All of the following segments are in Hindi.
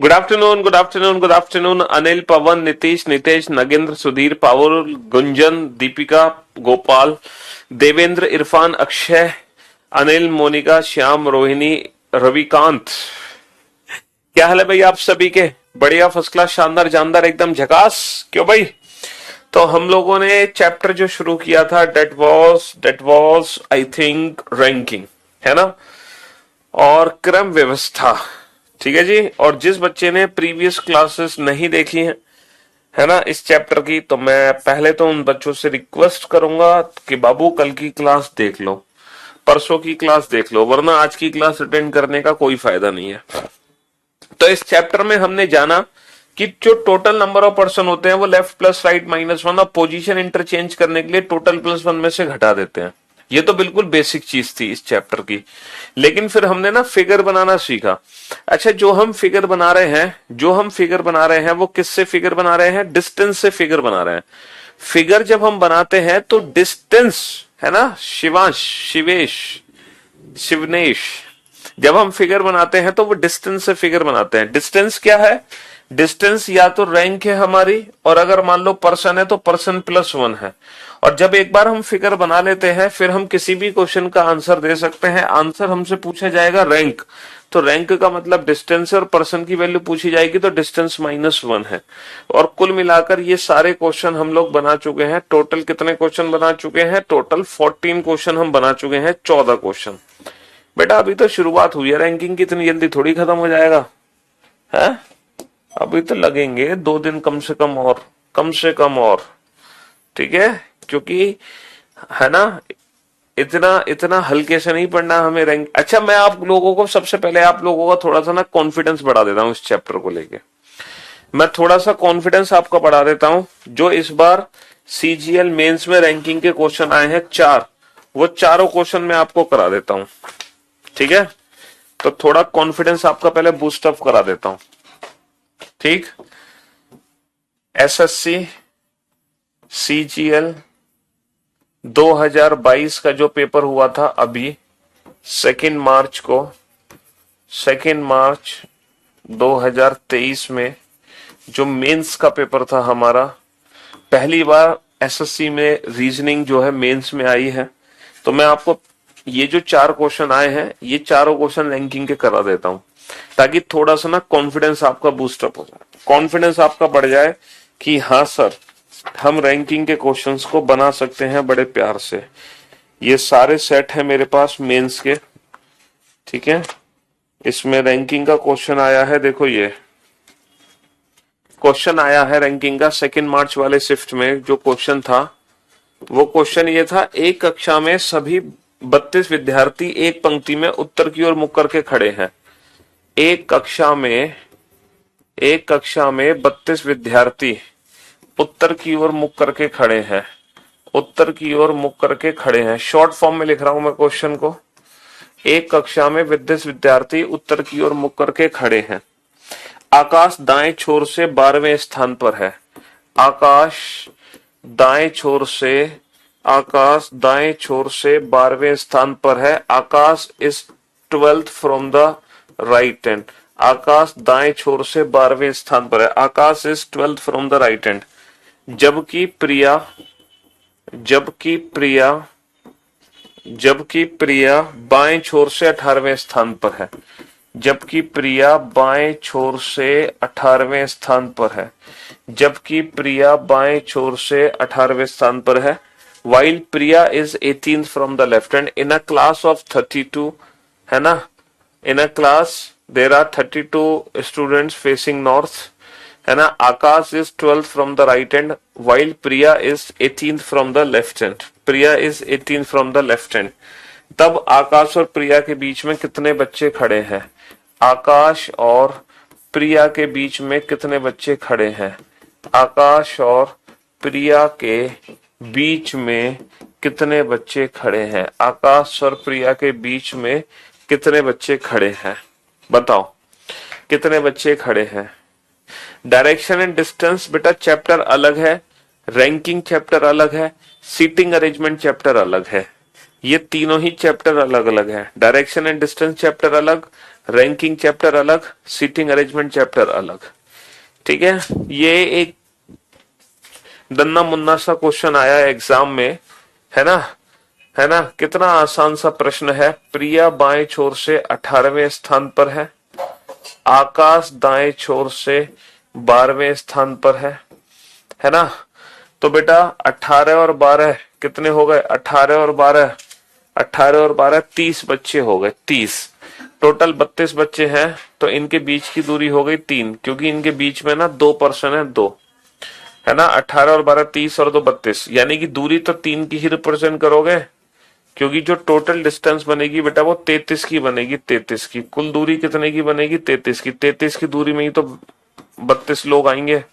Good afternoon, good afternoon, good afternoon. Anil, Pawan, Nitish, Nitesh, Nagendra, Sudhir, Pavul, Gunjan, Deepika, Gopal, Devendra, Irfan, Akshay, Anil, Monika, Shyam, Rohini, Ravikant. क्या हाल है भाई आप सभी के? बढ़िया, फर्स्ट क्लास, शानदार, जानदार, एकदम झकास। क्यों भाई? तो हम लोगों ने चैप्टर जो शुरू किया था date was I think ranking, है ना, और क्रम व्यवस्था। ठीक है जी। और जिस बच्चे ने प्रीवियस क्लासेस नहीं देखी हैं, है ना, इस चैप्टर की, तो मैं पहले तो उन बच्चों से रिक्वेस्ट करूंगा कि बाबू कल की क्लास देख लो, परसों की क्लास देख लो, वरना आज की क्लास अटेंड करने का कोई फायदा नहीं है। तो इस चैप्टर में हमने जाना कि जो टोटल नंबर ऑफ पर्सन होते हैं वो left plus right minus one, और पोजीशन इंटरचेंज करने के लिए टोटल प्लस वन में से घटा देते हैं। ये तो बिल्कुल बेसिक चीज थी इस चैप्टर की। लेकिन फिर हमने ना फिगर बनाना सीखा। अच्छा, जो हम फिगर बना रहे हैं वो किससे फिगर बना रहे हैं? डिस्टेंस से फिगर बना रहे हैं। फिगर जब हम बनाते हैं तो डिस्टेंस, है ना, शिवनेश, जब हम फिगर बनाते हैं तो वो डिस्टेंस से फिगर बनाते हैं। डिस्टेंस क्या है? डिस्टेंस या तो रैंक है हमारी, और अगर मान लो पर्सन है तो पर्सन प्लस वन है। और जब एक बार हम फिगर बना लेते हैं, फिर हम किसी भी क्वेश्चन का आंसर दे सकते हैं। आंसर हमसे पूछा जाएगा रैंक, तो रैंक का मतलब डिस्टेंस है, और पर्सन की वैल्यू पूछी जाएगी तो डिस्टेंस माइनस वन है। और कुल मिलाकर ये सारे क्वेश्चन हम लोग बना चुके हैं। टोटल कितने क्वेश्चन बना चुके हैं? टोटल 14 क्वेश्चन हम बना चुके हैं। 14 क्वेश्चन। बेटा अभी तो शुरुआत हुई है, रैंकिंग की इतनी जल्दी थोड़ी खत्म हो जाएगा है। अभी तो लगेंगे 2 दिन कम से कम और ठीक है, क्योंकि है ना, इतना इतना हल्के से नहीं पढ़ना हमें रैंक। अच्छा, मैं आप लोगों को सबसे पहले आप लोगों का थोड़ा सा ना कॉन्फिडेंस बढ़ा देता हूँ इस चैप्टर को लेके। मैं थोड़ा सा कॉन्फिडेंस आपका बढ़ा देता हूँ। जो इस बार सीजीएल मेंस में रैंकिंग के क्वेश्चन आए हैं 4, वो चारों क्वेश्चन मैं आपको करा देता हूँ। ठीक है, तो थोड़ा कॉन्फिडेंस आपका पहले बूस्ट अप करा देता हूं। ठीक, एसएससी सीजीएल 2022 का जो पेपर हुआ था अभी 2 मार्च 2023 में, जो मेंस का पेपर था हमारा, पहली बार एसएससी में रीजनिंग जो है मेंस में आई है। तो मैं आपको ये जो 4 क्वेश्चन आए हैं, ये चारों क्वेश्चन रैंकिंग के करा देता हूं, ताकि थोड़ा सा ना कॉन्फिडेंस आपका बूस्टअप हो जाए, कॉन्फिडेंस आपका बढ़ जाए कि हाँ सर, हम रैंकिंग के क्वेश्चंस को बना सकते हैं बड़े प्यार से। ये सारे सेट है मेरे पास मेंस के। ठीक है, इसमें रैंकिंग का क्वेश्चन आया है, देखो ये क्वेश्चन आया है रैंकिंग का 2 मार्च वाले शिफ्ट में। जो क्वेश्चन था वो क्वेश्चन ये था, एक कक्षा में सभी 32 विद्यार्थी एक पंक्ति में उत्तर की ओर मुख करके खड़े हैं। एक कक्षा में 32 विद्यार्थी उत्तर की ओर मुख करके खड़े हैं, उत्तर की ओर मुख करके खड़े हैं। शॉर्ट फॉर्म में लिख रहा हूं मैं क्वेश्चन को। एक कक्षा में 32 विद्यार्थी उत्तर की ओर मुख करके खड़े हैं। आकाश दाएं छोर से 12वें स्थान पर है। आकाश दाएं छोर से 12वें स्थान पर है। Akash is 12th from the right hand. Akash दाएं छोर से 12वें स्थान पर है। Akash is 12th from the right hand. जबकि प्रिया बाएं छोर से 18वें स्थान पर है। जबकि प्रिया बाएं छोर से 18वें स्थान पर है। जबकि प्रिया बाएं छोर से 18वें स्थान पर है। While Priya is 18th from the left hand in a class of 32, है ना, in a class there are 32 students facing north, है ना। आकाश is 12th from the right hand while Priya is 18th from the left hand. Priya is 18th from the left hand. तब आकाश और प्रिया के बीच में कितने बच्चे खड़े हैं? आकाश और प्रिया के बीच में कितने बच्चे खड़े हैं? आकाश और प्रिया के बीच में कितने बच्चे खड़े हैं? आकाश और प्रिया के बीच में कितने बच्चे खड़े हैं? बताओ कितने बच्चे खड़े हैं? डायरेक्शन एंड डिस्टेंस बेटा चैप्टर अलग है, रैंकिंग चैप्टर अलग है, सीटिंग अरेंजमेंट चैप्टर अलग है। ये तीनों ही चैप्टर अलग अलग है। डायरेक्शन एंड डिस्टेंस चैप्टर अलग, रैंकिंग चैप्टर अलग, सीटिंग अरेंजमेंट चैप्टर अलग। ठीक है, ये एक दन्ना मुन्ना सा क्वेश्चन आया है एग्जाम में, है ना, है ना। कितना आसान सा प्रश्न है। प्रिया बाएं छोर से 18वें स्थान पर है, आकाश दाएं छोर से 12वें स्थान पर है ना। तो बेटा 18 और 12 कितने हो गए? 18 और 12, 18 और 12 30 बच्चे हो गए, 30 टोटल 32 बच्चे हैं। तो इनके बीच की दूरी हो गई 3, क्योंकि इनके बीच में ना 2 पर्सन है, 2, है ना। 18 और 12 30 और 2 32, यानी कि दूरी तो 3 की ही रिप्रेजेंट करोगे, क्योंकि जो टोटल डिस्टेंस बनेगी बेटा वो 33 की बनेगी, 33 की। कुल दूरी कितने की बनेगी? 33 की। 33 की दूरी में ही तो 32 लोग आएंगे।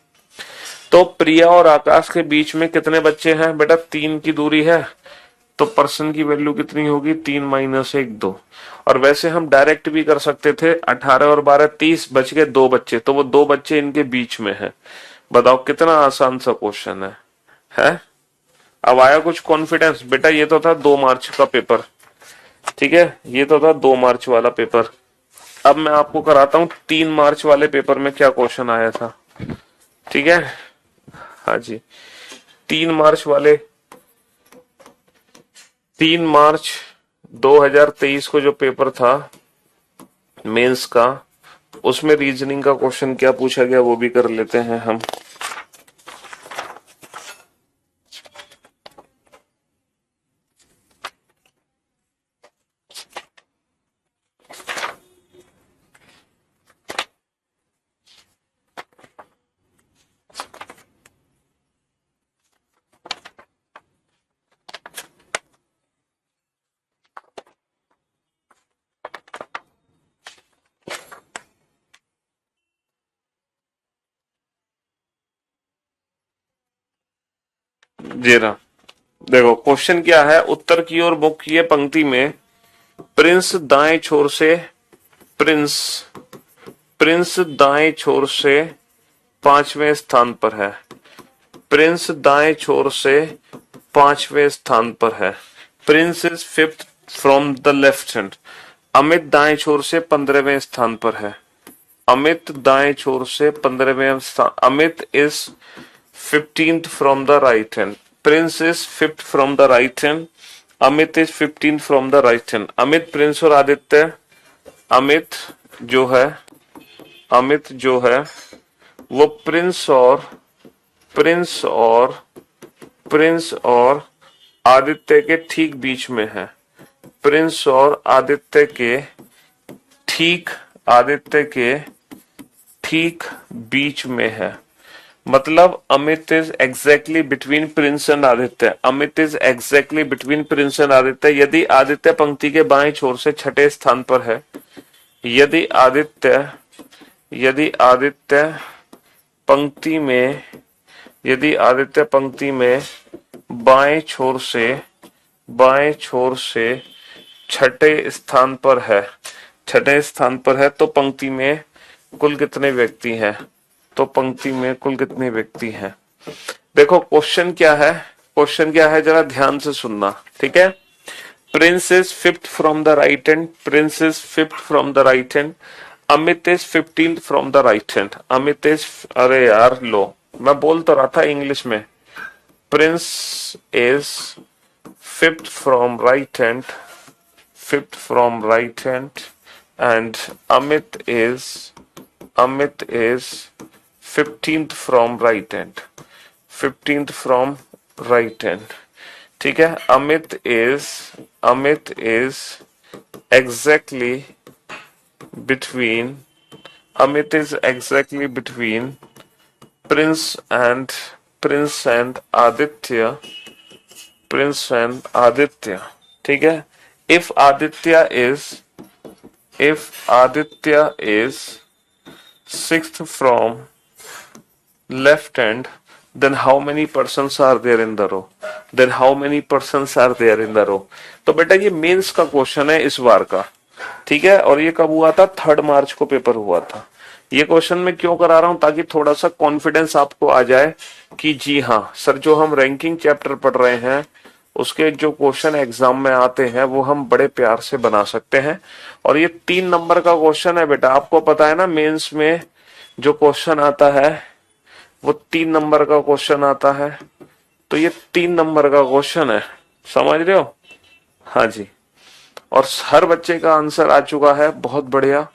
तो प्रिया और आकाश के बीच में कितने बच्चे हैं बेटा? 3 की दूरी है। तो पर्सन की वैल्यू कितनी होगी? 3 माइनस 1 2। और वैसे हम डायरेक्ट भी कर सकते थे, 18 और 12 30, बच गए 2 बच्चे, तो वो 2 बच्चे इनके बीच में है। बताओ कितना आसान सा क्वेश्चन है? अब आया कुछ कॉन्फिडेंस? बेटा ये तो था 2 मार्च का पेपर, ठीक है, ये तो था 2 मार्च वाला पेपर। अब मैं आपको कराता हूं 3 मार्च वाले पेपर में क्या क्वेश्चन आया था। ठीक है, हाँ जी, 3 मार्च वाले, 3 मार्च 2023 को जो पेपर था मेंस का, उसमें रीजनिंग का क्वेश्चन क्या पूछा गया वो भी कर लेते हैं हम। जी ना, देखो क्वेश्चन क्या है। उत्तर की ओर मुख किए पंक्ति में प्रिंस दाएं छोर से, प्रिंस प्रिंस दाएं छोर से 5वें स्थान पर है। प्रिंस दाएं छोर से 5वें स्थान पर है। Prince is 5th from the left hand. Amit दाएं छोर से 15वें स्थान पर है। अमित दाएं छोर से 15वें स्थान। Amit is 15th from the right hand. Prince is 5th from the right hand. Amit is 15th from the right hand. Amit, Prince और आदित्य, अमित जो है, अमित जो है वो प्रिंस और आदित्य के ठीक बीच में है। प्रिंस और आदित्य के ठीक बीच में है। मतलब Amit is exactly between Prince and Aditya. Amit is exactly between Prince and Aditya. यदि आदित्य पंक्ति के बाएं छोर से 6ठे स्थान पर है, यदि आदित्य पंक्ति में बाएं छोर से 6ठे स्थान पर है, तो पंक्ति में कुल कितने व्यक्ति हैं? तो पंक्ति में कुल कितने व्यक्ति हैं? देखो क्वेश्चन क्या है, जरा ध्यान से सुनना, ठीक है। Prince is 5th from the right hand. Prince is 5th from the right hand. Amit is 15th from the right hand. Amit is, अरे यार लो, मैं बोल तो रहा था इंग्लिश में। Prince is 5th from right hand, 5th from right hand, and Amit is 15th from right hand, 15th from right hand, ठीक है। Amit is exactly between Prince and Aditya, ठीक है। If Aditya is 6th from left hand, then how many persons are there in the row? तो बेटा ये मेंस का क्वेश्चन है इस बार का, ठीक है। और ये कब हुआ था? 3 मार्च को पेपर हुआ था। ये क्वेश्चन मैं क्यों करा रहा हूं? ताकि थोड़ा सा कॉन्फिडेंस आपको आ जाए कि जी हाँ सर, जो हम रैंकिंग चैप्टर पढ़ रहे हैं उसके जो क्वेश्चन एग्जाम में आते हैं वो हम बड़े प्यार से बना सकते हैं। और ये 3 नंबर का क्वेश्चन है बेटा, आपको पता है ना मेंस में जो क्वेश्चन आता है वो 3 नंबर का क्वेश्चन आता है। तो ये 3 नंबर का क्वेश्चन है, समझ रहे हो? हाँ जी। और हर बच्चे का आंसर आ चुका है, बहुत बढ़िया।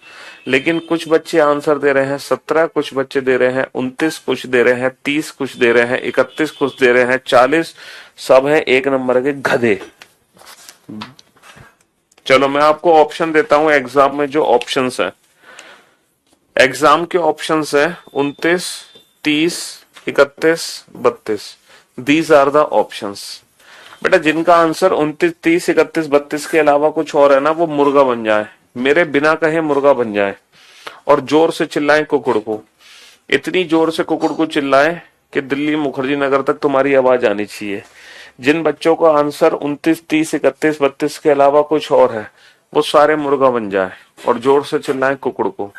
लेकिन कुछ बच्चे आंसर दे रहे हैं 17, कुछ बच्चे दे रहे हैं 29, कुछ दे रहे हैं 30, कुछ दे रहे हैं 31, कुछ दे रहे हैं 40। सब है 1 नंबर के गधे। चलो मैं आपको ऑप्शन देता हूं। एग्जाम में जो ऑप्शंस है, एग्जाम के ऑप्शंस है 29, 30, 31, 32। These are the options. बेटा जिनका आंसर 29, 30, 31, 32 के अलावा कुछ और है ना, वो मुर्गा बन जाए, मेरे बिना कहे मुर्गा बन जाए, और जोर से चिल्लाएं कुकुड़ को। इतनी जोर से कुकुड़ को चिल्लाएं कि दिल्ली मुखर्जी नगर तक तुम्हारी आवाज आनी चाहिए। जिन बच्चों का आंसर 29, 30, 31, 32 के अलावा कुछ और है, वो सारे मुर्गा बन जाए और जोर से चिल्लाएं कुकुड़ को।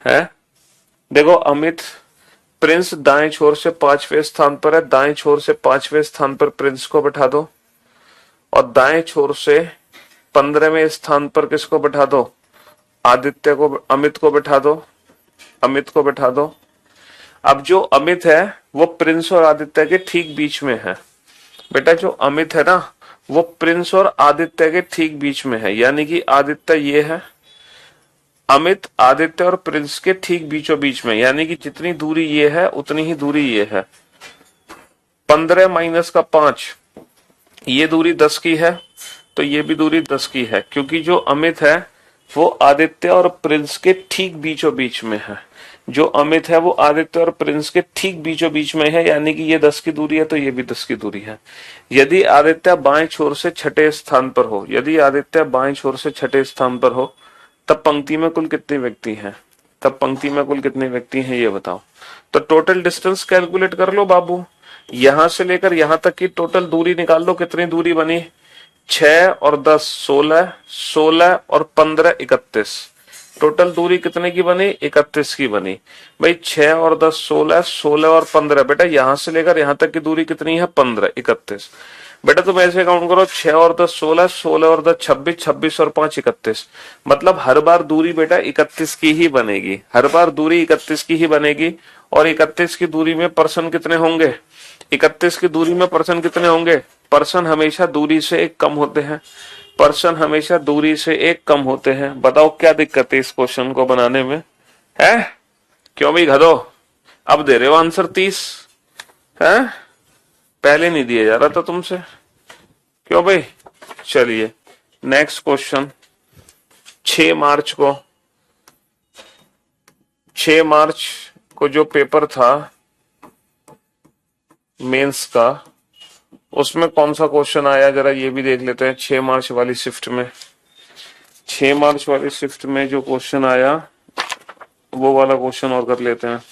है देखो अमित, प्रिंस दाएं छोर से 5वें स्थान पर है, दाएं छोर से 5वें स्थान पर प्रिंस को बैठा दो, और दाएं छोर से 15वें स्थान पर किसको बैठा दो? आदित्य को, अमित को बैठा दो, अमित को बैठा दो। अब जो अमित है वो प्रिंस और आदित्य के ठीक बीच में है। बेटा जो अमित है ना, वो प्रिंस और आदित्य के ठीक बीच में है, यानी कि आदित्य ये है, अमित आदित्य और प्रिंस के ठीक बीचों बीच में, यानी कि जितनी दूरी ये है उतनी ही दूरी ये है। 15 माइनस का 5, ये दूरी 10 की है, तो ये भी दूरी 10 की है, क्योंकि जो अमित है वो आदित्य और प्रिंस के ठीक बीचों बीच में है। जो अमित है वो आदित्य और प्रिंस के ठीक बीचों बीच में है, यानी कि ये 10 की दूरी है, तो ये भी 10 की दूरी है। यदि आदित्य बाएं छोर से 6ठे स्थान पर हो, यदि आदित्य बाएं छोर से 6ठे स्थान पर हो, तब पंक्ति में कुल कितने व्यक्ति हैं? तब पंक्ति में कुल कितने व्यक्ति हैं ये बताओ। तो टोटल डिस्टेंस कैलकुलेट कर लो बाबू, यहां से लेकर यहां तक की टोटल दूरी निकाल लो, कितनी दूरी बनी? 6 और 10 16, 16 और 15 31। टोटल दूरी कितने की बनी? 31 की बनी। भाई 6 और 10 16, 16 और 15, बेटा यहां से लेकर यहां तक की दूरी कितनी है? 15 31। बेटा तुम ऐसे काउंट करो, 6 और 10 16, 16 और 10 26, 26 और 5 31। मतलब हर बार दूरी बेटा 31 की ही बनेगी, हर बार दूरी 31 की ही बनेगी। और 31 की दूरी में पर्सन कितने होंगे? 31 की दूरी में पर्सन कितने होंगे? पर्सन हमेशा दूरी से एक कम होते हैं, पर्सन हमेशा दूरी से एक कम होते हैं। बताओ क्या दिक्कत है इस क्वेश्चन को बनाने में? है क्यों भी गधो, अब दे रहे हो आंसर 30 है, पहले नहीं दिया जा रहा था तुमसे, क्यों भाई? चलिए नेक्स्ट क्वेश्चन। 6 मार्च को, 6 मार्च को जो पेपर था मेंस का, उसमें कौन सा क्वेश्चन आया जरा ये भी देख लेते हैं। 6 मार्च वाली शिफ्ट में, 6 मार्च वाली शिफ्ट में जो क्वेश्चन आया वो वाला क्वेश्चन और कर लेते हैं।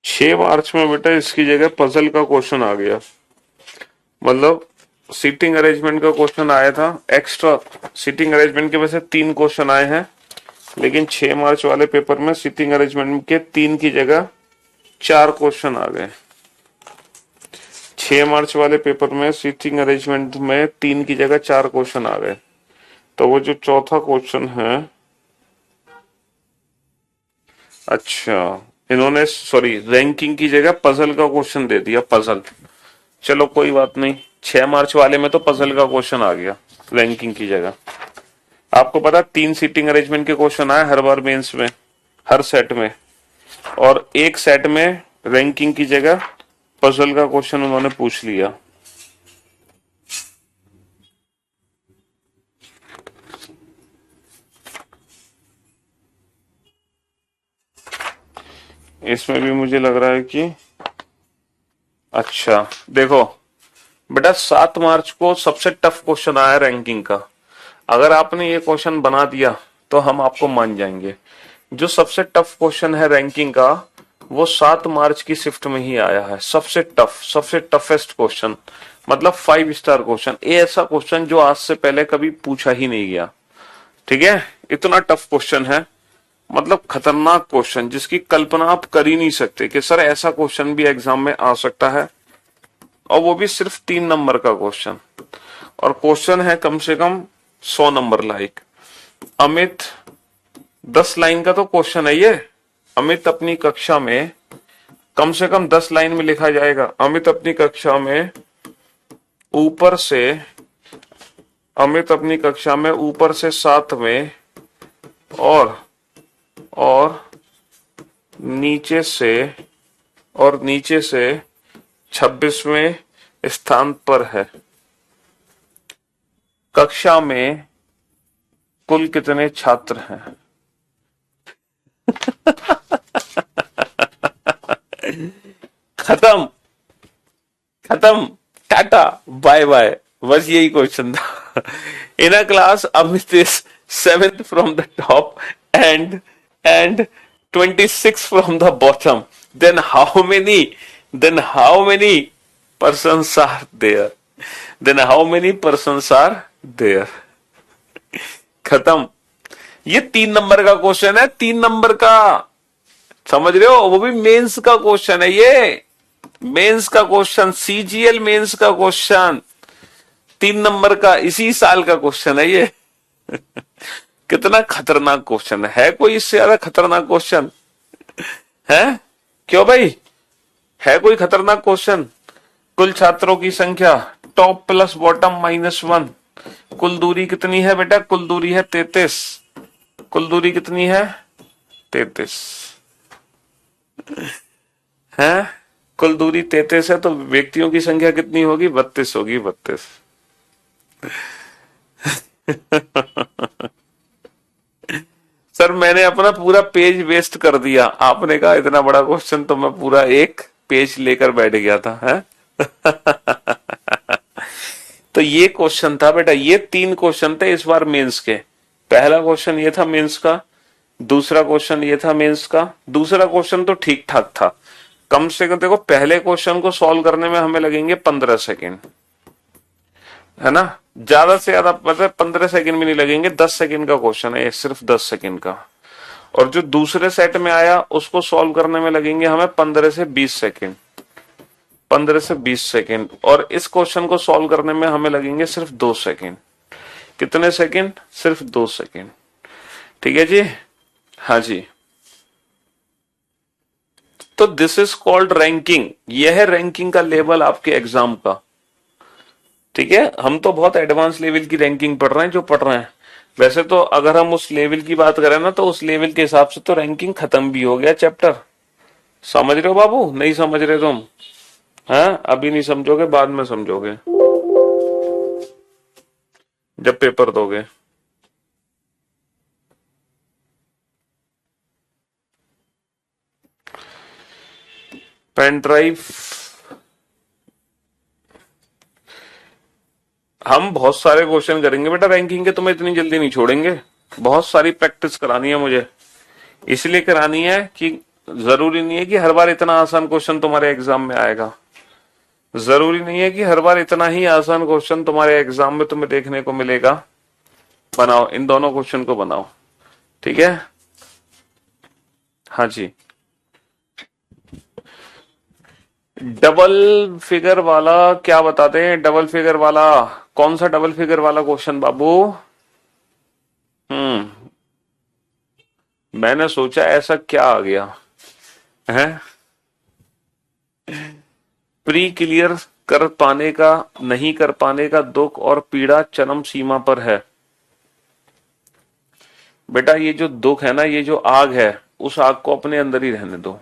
छह मार्च में बेटा इसकी जगह पजल का क्वेश्चन आ गया, मतलब सीटिंग अरेंजमेंट का क्वेश्चन आया था एक्स्ट्रा। सीटिंग अरेंजमेंट के वैसे 3 क्वेश्चन आए हैं, लेकिन 6 मार्च वाले पेपर में सीटिंग अरेंजमेंट के 3 की जगह 4 क्वेश्चन आ गए। 6 मार्च वाले पेपर में सीटिंग अरेंजमेंट में 3 की जगह 4 क्वेश्चन आ गए। तो वो जो चौथा क्वेश्चन है, अच्छा इन्होंने सॉरी रैंकिंग की जगह पजल का क्वेश्चन दे दिया, पजल। चलो कोई बात नहीं, 6 मार्च वाले में तो पजल का क्वेश्चन आ गया रैंकिंग की जगह। आपको पता 3 सीटिंग अरेंजमेंट के क्वेश्चन आए हर बार मेंस में, हर सेट में, और एक सेट में रैंकिंग की जगह पजल का क्वेश्चन उन्होंने पूछ लिया। इसमें भी मुझे लग रहा है कि अच्छा देखो बेटा 7 मार्च को सबसे टफ क्वेश्चन आया रैंकिंग का। अगर आपने ये क्वेश्चन बना दिया तो हम आपको मान जाएंगे। जो सबसे टफ क्वेश्चन है रैंकिंग का वो 7 मार्च की शिफ्ट में ही आया है। सबसे टफ, सबसे टफेस्ट क्वेश्चन, मतलब 5 स्टार क्वेश्चन। ये ऐसा क्वेश्चन जो आज से पहले कभी पूछा ही नहीं गया। ठीक है, इतना टफ क्वेश्चन है, मतलब खतरनाक क्वेश्चन जिसकी कल्पना आप कर ही नहीं सकते कि सर ऐसा क्वेश्चन भी एग्जाम में आ सकता है, और वो भी सिर्फ 3 नंबर का क्वेश्चन। और क्वेश्चन है कम से कम 100 नंबर लाइक। अमित 10 लाइन का तो क्वेश्चन है ये। अमित अपनी कक्षा में कम से कम 10 लाइन में लिखा जाएगा। अमित अपनी कक्षा में ऊपर से अमित अपनी कक्षा में ऊपर से 7वें और नीचे से 26वें स्थान पर है। कक्षा में कुल कितने छात्र हैं? खत्म खत्म, टाटा बाय बाय, बस यही क्वेश्चन था। In a class Amit is 7th from the top and 26 from the bottom, then how many persons are there? Then how many persons are there? खत्म। ये 3 नंबर का क्वेश्चन है, 3 नंबर का, समझ रहे हो? वो भी मेंस का क्वेश्चन है। ये मेंस का क्वेश्चन, सीजीएल मेंस का क्वेश्चन, 3 नंबर का, इसी साल का क्वेश्चन है ये। कितना खतरनाक क्वेश्चन है कोई इससे ज्यादा खतरनाक क्वेश्चन है? क्यों भाई, है कोई खतरनाक क्वेश्चन? कुल छात्रों की संख्या टॉप प्लस बॉटम -1। कुल दूरी कितनी है बेटा? कुल दूरी है 33। कुल दूरी कितनी है? 33 है। कुल दूरी 33 है तो व्यक्तियों की संख्या कितनी होगी? 32 होगी, 32। सर मैंने अपना पूरा पेज वेस्ट कर दिया। आपने कहा इतना बड़ा क्वेश्चन तो मैं पूरा एक पेज लेकर बैठ गया था, है? तो ये क्वेश्चन था बेटा, ये 3 क्वेश्चन थे इस बार मेंस के। पहला क्वेश्चन ये था मेंस का, दूसरा क्वेश्चन ये था मेंस का। दूसरा क्वेश्चन तो ठीक ठाक था, कम से कम देखो पहले क्वेश्चन को सॉल्व करने में हमें लगेंगे 15 सेकेंड, है ना? ज्यादा से ज्यादा मतलब 15 सेकंड भी नहीं लगेंगे। 10 सेकंड का क्वेश्चन है ये, सिर्फ 10 सेकंड का। और जो दूसरे सेट में आया उसको सॉल्व करने में लगेंगे हमें 15 से 20 सेकंड, 15 से 20 सेकंड। और इस क्वेश्चन को सॉल्व करने में हमें लगेंगे सिर्फ 2 सेकंड। कितने सेकंड? सिर्फ 2 सेकंड। ठीक है जी, हाँ जी। तो दिस इज कॉल्ड रैंकिंग। यह है रैंकिंग का लेवल आपके एग्जाम का। ठीक है, हम तो बहुत एडवांस लेवल की रैंकिंग पढ़ रहे हैं जो पढ़ रहे हैं। वैसे तो अगर हम उस लेवल की बात करें ना तो उस लेवल के हिसाब से तो रैंकिंग खत्म भी हो गया चैप्टर। समझ रहे हो बाबू? नहीं समझ रहे तुम? हैं? अभी नहीं समझोगे, बाद में समझोगे जब पेपर दोगे। पेन ड्राइव हम बहुत सारे क्वेश्चन करेंगे बेटा रैंकिंग के, तुम्हें इतनी जल्दी नहीं छोड़ेंगे। बहुत सारी प्रैक्टिस करानी है मुझे, इसलिए करानी है कि जरूरी नहीं है कि हर बार इतना आसान क्वेश्चन तुम्हारे एग्जाम में आएगा। जरूरी नहीं है कि हर बार इतना ही आसान क्वेश्चन तुम्हारे एग्जाम में तुम्हें देखने को मिलेगा। बनाओ, इन दोनों क्वेश्चन को बनाओ, ठीक है? हाँ जी। डबल फिगर वाला क्या बताते हैं? डबल फिगर वाला कौन सा डबल फिगर वाला क्वेश्चन बाबू? मैंने सोचा ऐसा क्या आ गया है। प्री क्लियर कर पाने का, नहीं कर पाने का दुख और पीड़ा चरम सीमा पर है। बेटा ये जो दुख है ना, ये जो आग है, उस आग को अपने अंदर ही रहने दो।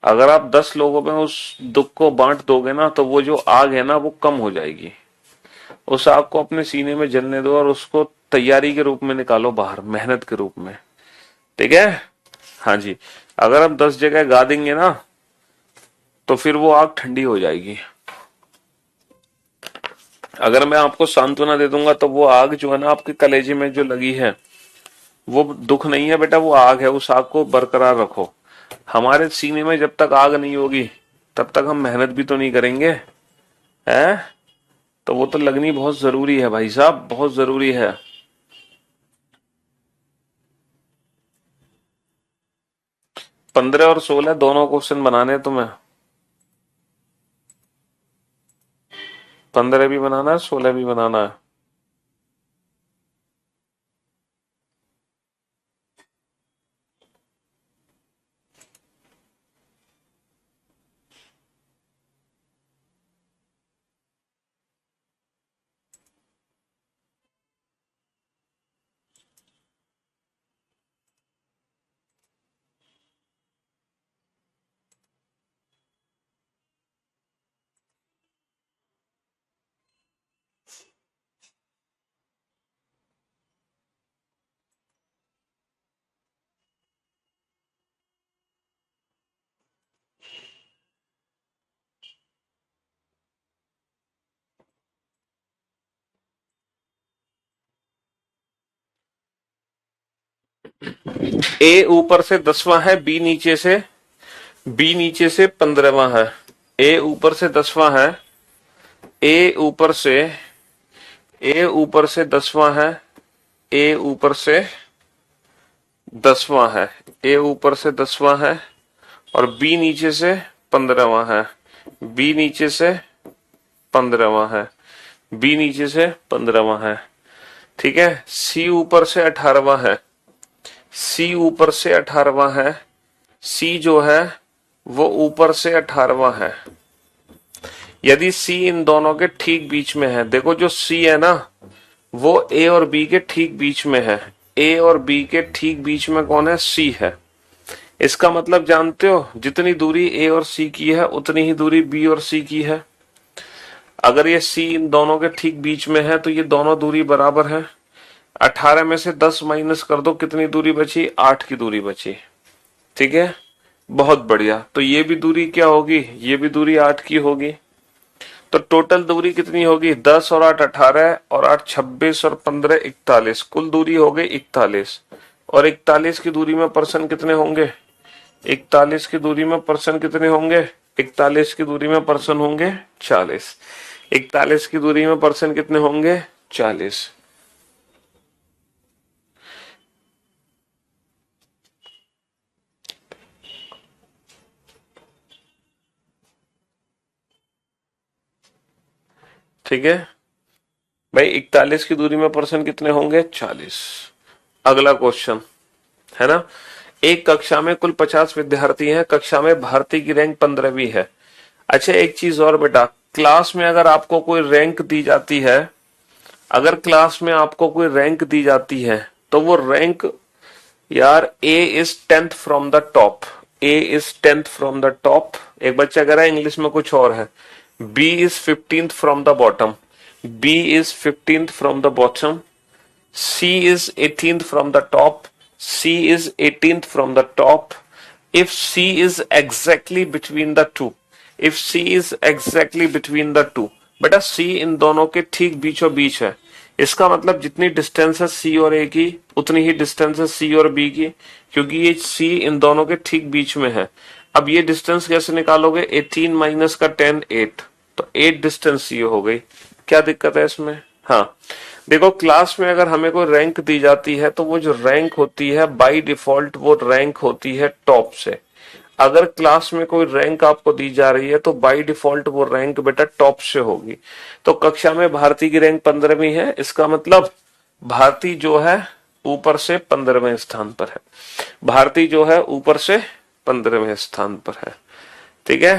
अगर आप 10 लोगों में उस दुख को बांट दोगे ना तो वो जो आग है ना वो कम हो जाएगी। उस आग को अपने सीने में जलने दो और उसको तैयारी के रूप में निकालो बाहर, मेहनत के रूप में। ठीक है? हाँ जी। अगर हम 10 जगह गा देंगे ना तो फिर वो आग ठंडी हो जाएगी। अगर मैं आपको सांत्वना दे दूंगा तो वो आग जो है ना आपके कलेजे में जो लगी है वो दुख नहीं है बेटा, वो आग है, उस आग को बरकरार रखो। हमारे सीने में जब तक आग नहीं होगी तब तक हम मेहनत भी तो नहीं करेंगे, है? तो वो तो लगनी बहुत जरूरी है भाई साहब, बहुत जरूरी है। पंद्रह और 16 दोनों क्वेश्चन बनाने हैं तुम्हें। 15 भी बनाना है, 16 भी बनाना है। ए ऊपर से 10वां है, बी नीचे से 15वां है। ए ऊपर से 10वां है, ए ऊपर से ए ऊपर से 10वां है, ए ऊपर से 10वां है, ए ऊपर से 10वां है और बी नीचे से 15वां है, बी नीचे से 15वां है, बी नीचे से 15वां है। ठीक है, सी ऊपर से 18वां है, सी ऊपर से 18वां है, सी जो है वो ऊपर से 18वां है। यदि सी इन दोनों के ठीक बीच में है, देखो जो सी है ना वो ए और बी के ठीक बीच में है, ए और बी के ठीक बीच में कौन है? सी है। इसका मतलब जानते हो, जितनी दूरी ए और सी की है उतनी ही दूरी बी और सी की है। अगर ये सी इन दोनों के ठीक बीच में है तो ये दोनों दूरी बराबर है। 18 में से 10 माइनस कर दो, कितनी दूरी बची? 8 की दूरी बची। ठीक है, बहुत बढ़िया। तो ये भी दूरी क्या होगी? ये भी दूरी 8 की होगी। तो टोटल दूरी कितनी होगी? 10 और 8 18 और 8 26 और 15 41, कुल दूरी हो गई 41। और 41 की दूरी में पर्सन कितने होंगे? 41 की दूरी में पर्सन कितने होंगे? 41 की दूरी में पर्सन होंगे 40। 41 की दूरी में पर्सन कितने होंगे? 40। ठीक है भाई, 41 की दूरी में पर्सन कितने होंगे? 40। अगला क्वेश्चन है ना, एक कक्षा में कुल 50 विद्यार्थी हैं, कक्षा में भारती की रैंक 15वीं है। अच्छा एक चीज और बेटा, क्लास में अगर आपको कोई रैंक दी जाती है, अगर क्लास में आपको कोई रैंक दी जाती है तो वो रैंक, यार A is 10th from the top, A is 10th from the top. एक बच्चा कह रहा है इंग्लिश में कुछ और है। B is 15th from the bottom, B is 15th from the bottom, C is 18th from the top, C is 18th from the top. If C is exactly between the two, if C is exactly between the two, बेटा C इन दोनों के ठीक बीचों बीच है। इसका मतलब जितनी डिस्टेंस है C और A की उतनी ही डिस्टेंस है C और B की, क्योंकि ये C इन दोनों के ठीक बीच में है। अब ये डिस्टेंस कैसे निकालोगे? 18 माइनस का 10 8, तो 8 डिस्टेंस ये हो गई। क्या दिक्कत है इसमें? हाँ देखो, क्लास में अगर हमें कोई रैंक दी जाती है तो वो जो रैंक होती है बाय डिफॉल्ट वो रैंक होती है टॉप से। अगर क्लास में कोई रैंक आपको दी जा रही है तो बाय डिफॉल्ट वो रैंक बेटा टॉप से होगी। तो कक्षा में भारती की रैंक 15वीं है, इसका मतलब भारती जो है ऊपर से 15वें स्थान पर है, भारती जो है ऊपर से 15वें स्थान पर है। ठीक है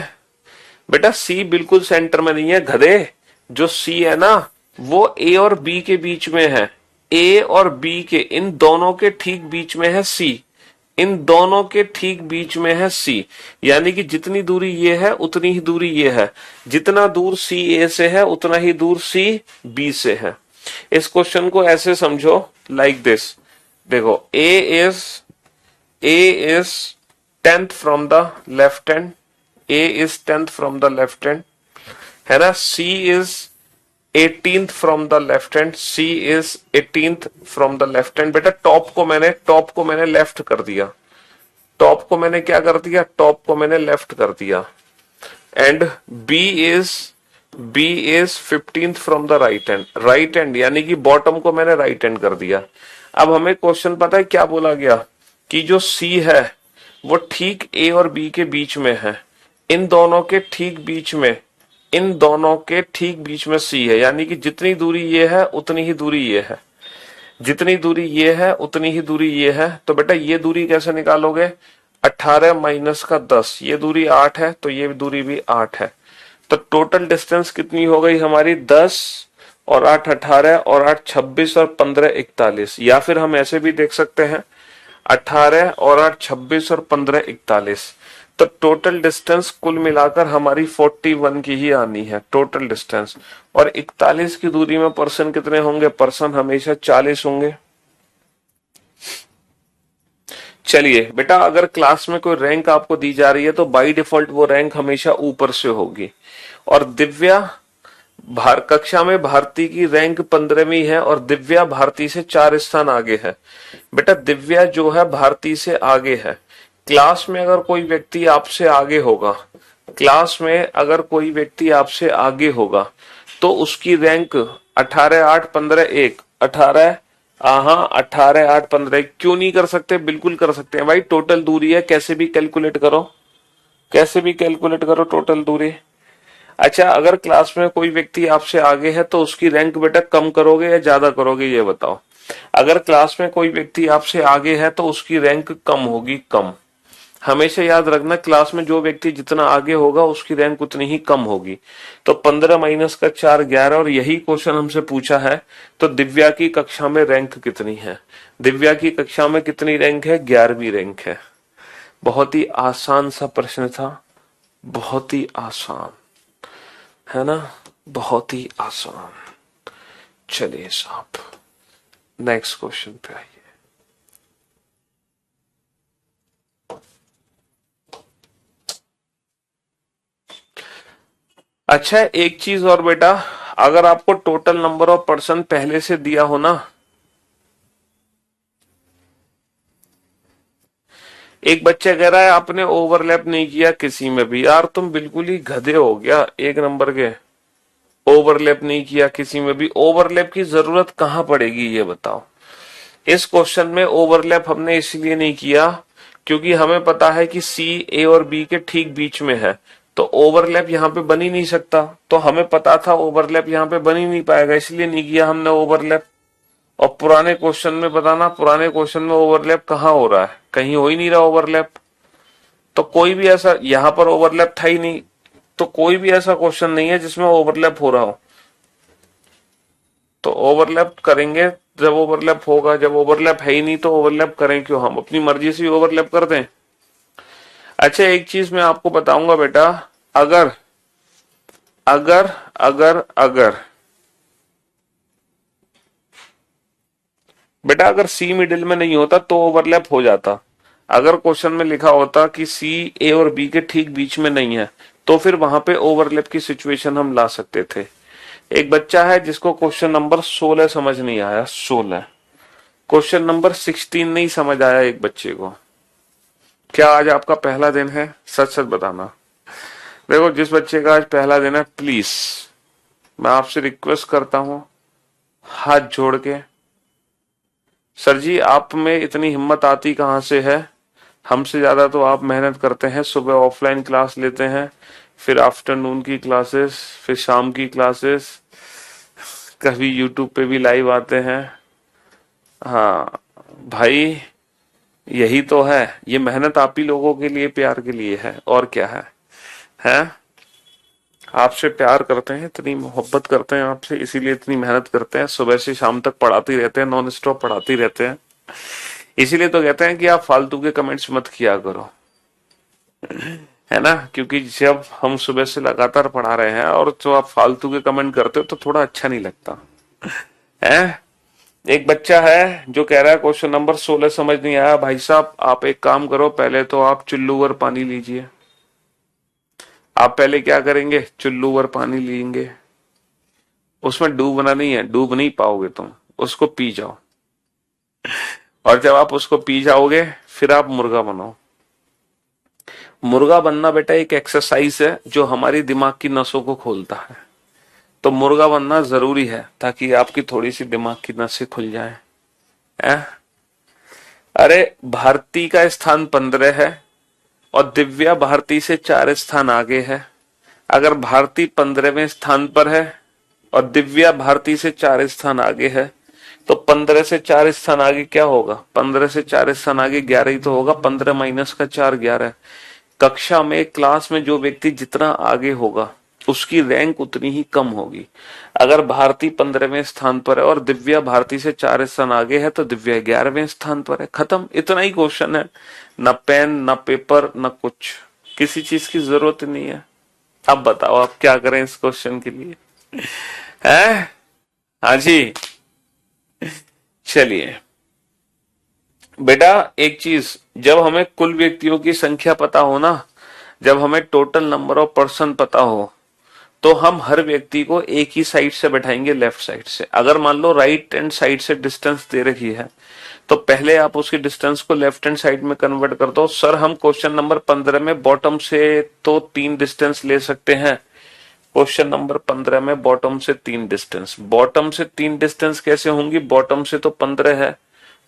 बेटा, सी बिल्कुल सेंटर में नहीं है गधे। जो सी है ना वो ए और बी के बीच में है, ए और बी के इन दोनों के ठीक बीच में है सी, इन दोनों के ठीक बीच में है सी। यानी कि जितनी दूरी ये है उतनी ही दूरी ये है, जितना दूर सी ए से है उतना ही दूर सी बी से है। इस क्वेश्चन को ऐसे समझो, लाइक दिस। देखो A is 10th from the left hand, A is 10th from the left hand, है ना। C is 18th from the left hand, C is 18th from the left hand. बेटा टॉप को मैंने लेफ्ट कर दिया, टॉप को मैंने क्या कर दिया, टॉप को मैंने लेफ्ट कर दिया। And B is 15th from the right hand यानी कि बॉटम को मैंने राइट हैंड कर दिया। अब हमें क्वेश्चन पता है क्या बोला गया कि जो C है वो ठीक A और B के बीच में है, इन दोनों के ठीक बीच में, इन दोनों के ठीक बीच में C है, यानी कि जितनी दूरी ये है उतनी ही दूरी ये है, जितनी दूरी ये है उतनी ही दूरी ये है। तो बेटा ये दूरी कैसे निकालोगे, 18 माइनस का 10, ये दूरी 8 है तो ये दूरी भी 8 है। तो टोटल डिस्टेंस कितनी हो गई हमारी, 10 और 8 18 और 8 26 और 15 41। या फिर हम ऐसे भी देख सकते हैं 18 और 8 26 और 15 41। तो टोटल डिस्टेंस कुल मिलाकर हमारी 41 की ही आनी है टोटल डिस्टेंस। और 41 की दूरी में पर्सन कितने होंगे, पर्सन हमेशा 40 होंगे। चलिए बेटा अगर क्लास में कोई रैंक आपको दी जा रही है तो बाय डिफॉल्ट वो रैंक हमेशा ऊपर से होगी। और दिव्या कक्षा में भारती की रैंक 15वीं है और दिव्या भारती से 4 स्थान आगे है। बेटा दिव्या जो है भारती से आगे है। क्लास में अगर कोई व्यक्ति आपसे आगे होगा, क्लास में अगर कोई व्यक्ति आपसे आगे होगा तो उसकी रैंक 18 8 15 1 18 18 8 15 क्यों नहीं कर सकते, बिल्कुल कर सकते हैं भाई। टोटल दूरी है, कैसे भी कैलकुलेट करो, कैसे भी कैलकुलेट करो टोटल दूरी। अच्छा अगर क्लास में कोई व्यक्ति आपसे आगे है तो उसकी रैंक बेटा कम करोगे या ज्यादा करोगे ये बताओ। अगर क्लास में कोई व्यक्ति आपसे आगे है तो उसकी रैंक कम होगी, कम। हमेशा याद रखना क्लास में जो व्यक्ति जितना आगे होगा उसकी रैंक उतनी ही कम होगी। तो 15 माइनस का 4 11 और यही क्वेश्चन हमसे पूछा है। तो दिव्या की कक्षा में रैंक कितनी है, दिव्या की कक्षा में कितनी रैंक है, 11वीं रैंक है। बहुत ही आसान सा प्रश्न था, बहुत ही आसान है ना, बहुत ही आसान। चलिए साहब नेक्स्ट क्वेश्चन पे आइए। अच्छा एक चीज और बेटा, अगर आपको टोटल नंबर ऑफ पर्सन पहले से दिया हो ना, एक बच्चा कह रहा है आपने ओवरलैप नहीं किया किसी में भी। यार तुम बिल्कुल ही गधे हो गया, एक नंबर के ओवरलैप नहीं किया किसी में भी। ओवरलैप की जरूरत कहां पड़ेगी ये बताओ। इस क्वेश्चन में ओवरलैप हमने इसलिए नहीं किया क्योंकि हमें पता है कि सी ए और बी के ठीक बीच में है, तो ओवरलैप यहाँ पे बन ही नहीं सकता। तो हमें पता था ओवरलैप यहाँ पे बन ही नहीं पाएगा, इसलिए नहीं किया हमने ओवरलैप। और पुराने क्वेश्चन में बताना, पुराने क्वेश्चन में ओवरलैप कहाँ हो रहा है, कहीं हो ही नहीं रहा ओवरलैप। तो कोई भी ऐसा, यहां पर ओवरलैप था ही नहीं, तो कोई भी ऐसा क्वेश्चन नहीं है जिसमें ओवरलैप हो रहा हो। तो ओवरलैप करेंगे जब ओवरलैप होगा, जब ओवरलैप है ही नहीं तो ओवरलैप करें क्यों, हम अपनी मर्जी से ओवरलैप कर दें। अच्छा एक चीज मैं आपको बताऊंगा बेटा, अगर अगर अगर अगर बेटा अगर सी मिडिल में नहीं होता तो ओवरलैप हो जाता। अगर क्वेश्चन में लिखा होता कि सी ए और बी के ठीक बीच में नहीं है तो फिर वहां पे ओवरलैप की सिचुएशन हम ला सकते थे। एक बच्चा है जिसको क्वेश्चन नंबर 16 समझ नहीं आया, 16 क्वेश्चन नंबर 16 नहीं समझ आया एक बच्चे को। क्या आज आपका पहला दिन है, सच सच बताना। देखो जिस बच्चे का आज पहला दिन है प्लीज मैं आपसे रिक्वेस्ट करता हूं हाथ जोड़ के, सर जी आप में इतनी हिम्मत आती कहां से है, हमसे ज्यादा तो आप मेहनत करते हैं। सुबह ऑफलाइन क्लास लेते हैं, फिर आफ्टरनून की क्लासेस, फिर शाम की क्लासेस, कभी यूट्यूब पे भी लाइव आते हैं। हाँ भाई यही तो है, ये मेहनत आप ही लोगों के लिए, प्यार के लिए है, और क्या है, हैं? आपसे प्यार करते हैं, इतनी मोहब्बत करते हैं आपसे, इसीलिए इतनी मेहनत करते हैं, सुबह से शाम तक पढ़ाते रहते हैं, नॉन स्टॉप पढ़ाते रहते हैं। इसीलिए तो कहते हैं कि आप फालतू के कमेंट्स मत किया करो, है ना, क्योंकि जब हम सुबह से लगातार पढ़ा रहे हैं और जो आप फालतू के कमेंट करते हो तो थोड़ा अच्छा नहीं लगता है। एक बच्चा है जो कह रहा है क्वेश्चन नंबर 16 समझ नहीं आया। भाई साहब आप एक काम करो, पहले तो आप चुल्लू भर पानी लीजिए। आप पहले क्या करेंगे? चुल्लू भर पानी लेंगे, उसमें डूबना नहीं है, डूब नहीं पाओगे तुम, उसको पी जाओ। और जब आप उसको पी जाओगे फिर आप मुर्गा बनो। मुर्गा बनना बेटा एक एक्सरसाइज है जो हमारी दिमाग की नसों को खोलता है। तो मुर्गा बनना जरूरी है ताकि आपकी थोड़ी सी दिमाग की नसें खुल जाए। है? अरे भारती का स्थान 15 है और दिव्या भारती से 4 स्थान आगे है। अगर भारती 15वें स्थान पर है और दिव्या भारती से 4 स्थान आगे है, तो 15 से 4 स्थान आगे क्या होगा? 15 से 4 स्थान आगे 11 ही तो होगा। 15 माइनस का 4 11। कक्षा में, क्लास में जो व्यक्ति जितना आगे होगा उसकी रैंक उतनी ही कम होगी। अगर भारती 15वें स्थान पर है और दिव्या भारती से 4 स्थान आगे है तो दिव्या 11वें स्थान पर है। खत्म, इतना ही क्वेश्चन है। न पेन न पेपर न कुछ, किसी चीज की जरूरत नहीं है। अब बताओ आप क्या करें इस क्वेश्चन के लिए? है? हाँ जी, चलिए बेटा। एक चीज, जब हमें कुल व्यक्तियों की संख्या पता हो ना, जब हमें टोटल नंबर ऑफ पर्सन पता हो, तो हम हर व्यक्ति को एक ही साइड से बैठाएंगे, लेफ्ट साइड से। अगर मान लो राइट हैंड साइड से डिस्टेंस दे रखी है तो पहले आप उसकी डिस्टेंस को लेफ्ट हैंड साइड में कन्वर्ट कर दो। सर हम क्वेश्चन नंबर 15 में बॉटम से तो 3 डिस्टेंस ले सकते हैं। क्वेश्चन नंबर 15 में बॉटम से 3 डिस्टेंस, बॉटम से 3 डिस्टेंस कैसे होंगी? बॉटम से तो 15 है,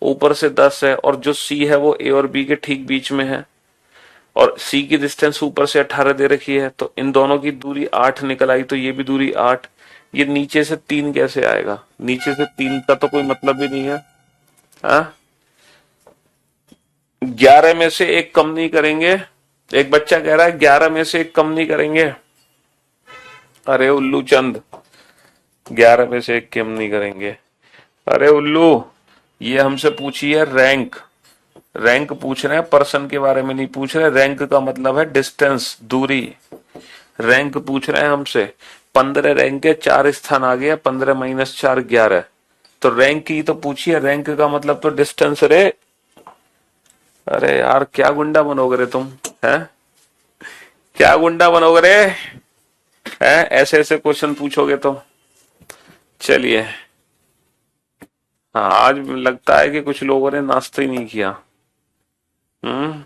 ऊपर से 10 है, और जो सी है वो ए और बी के ठीक बीच में है, और सी की डिस्टेंस ऊपर से 18 दे रखी है, तो इन दोनों की दूरी 8 निकल आई, तो ये भी दूरी 8। ये नीचे से 3 कैसे आएगा? नीचे से 3 का तो कोई मतलब ही नहीं है। हाँ? 11 में से एक कम नहीं करेंगे। एक बच्चा कह रहा है 11 में से एक कम नहीं करेंगे। अरे उल्लू चंद, 11 में से एक कम नहीं करेंगे। अरे उल्लू, ये हमसे पूछी है रैंक। रैंक पूछ रहे हैं, पर्सन के बारे में नहीं पूछ रहे। रैंक का मतलब है डिस्टेंस, दूरी। रैंक पूछ रहे हैं हमसे। 15 रैंक है, 4 स्थान आ गया, 15 माइनस 4 11। तो रैंक की तो पूछी है, रैंक का मतलब तो डिस्टेंस रे। अरे यार क्या गुंडा बनोगे रे तुम? है? क्या गुंडा बनोगे रे? है? ऐसे ऐसे क्वेश्चन पूछोगे तो। चलिए, हाँ आज लगता है कि कुछ लोगों ने नाश्ता ही नहीं किया। हम्म।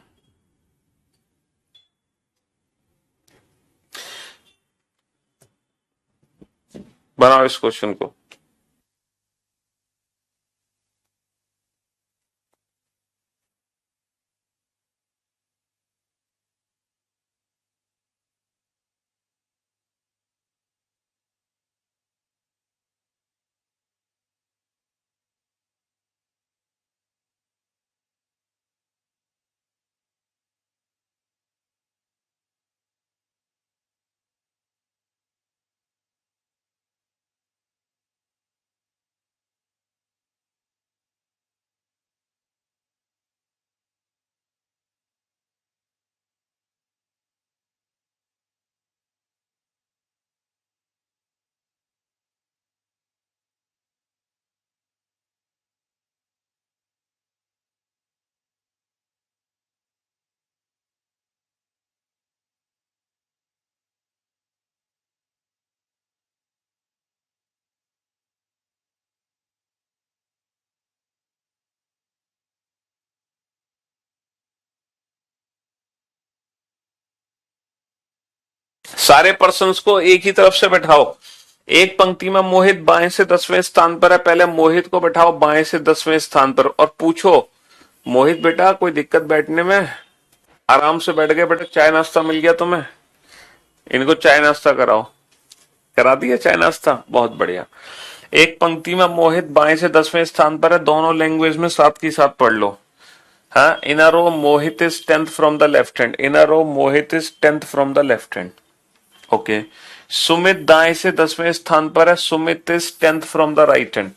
बनाओ इस क्वेश्चन को। सारे पर्सन्स को एक ही तरफ से बैठाओ। एक पंक्ति में मोहित बाएं से 10वें स्थान पर है, पहले मोहित को बैठाओ बाएं से 10वें स्थान पर और पूछो, मोहित बेटा कोई दिक्कत बैठने में? आराम से बैठ गए बेटा, चाय नाश्ता मिल गया तुम्हें? इनको चाय नाश्ता कराओ। करा दिया चाय नाश्ता? बहुत बढ़िया। एक पंक्ति में मोहित बाएं से 10वें स्थान पर है, दोनों लैंग्वेज में साथ की साथ पढ़ लो। हाँ, in a row Mohit is 10th from the left hand. In a row Mohit is 10th from the left hand. Okay. Sumit दाएं से 10वें स्थान पर है, Sumit is 10th from the right hand.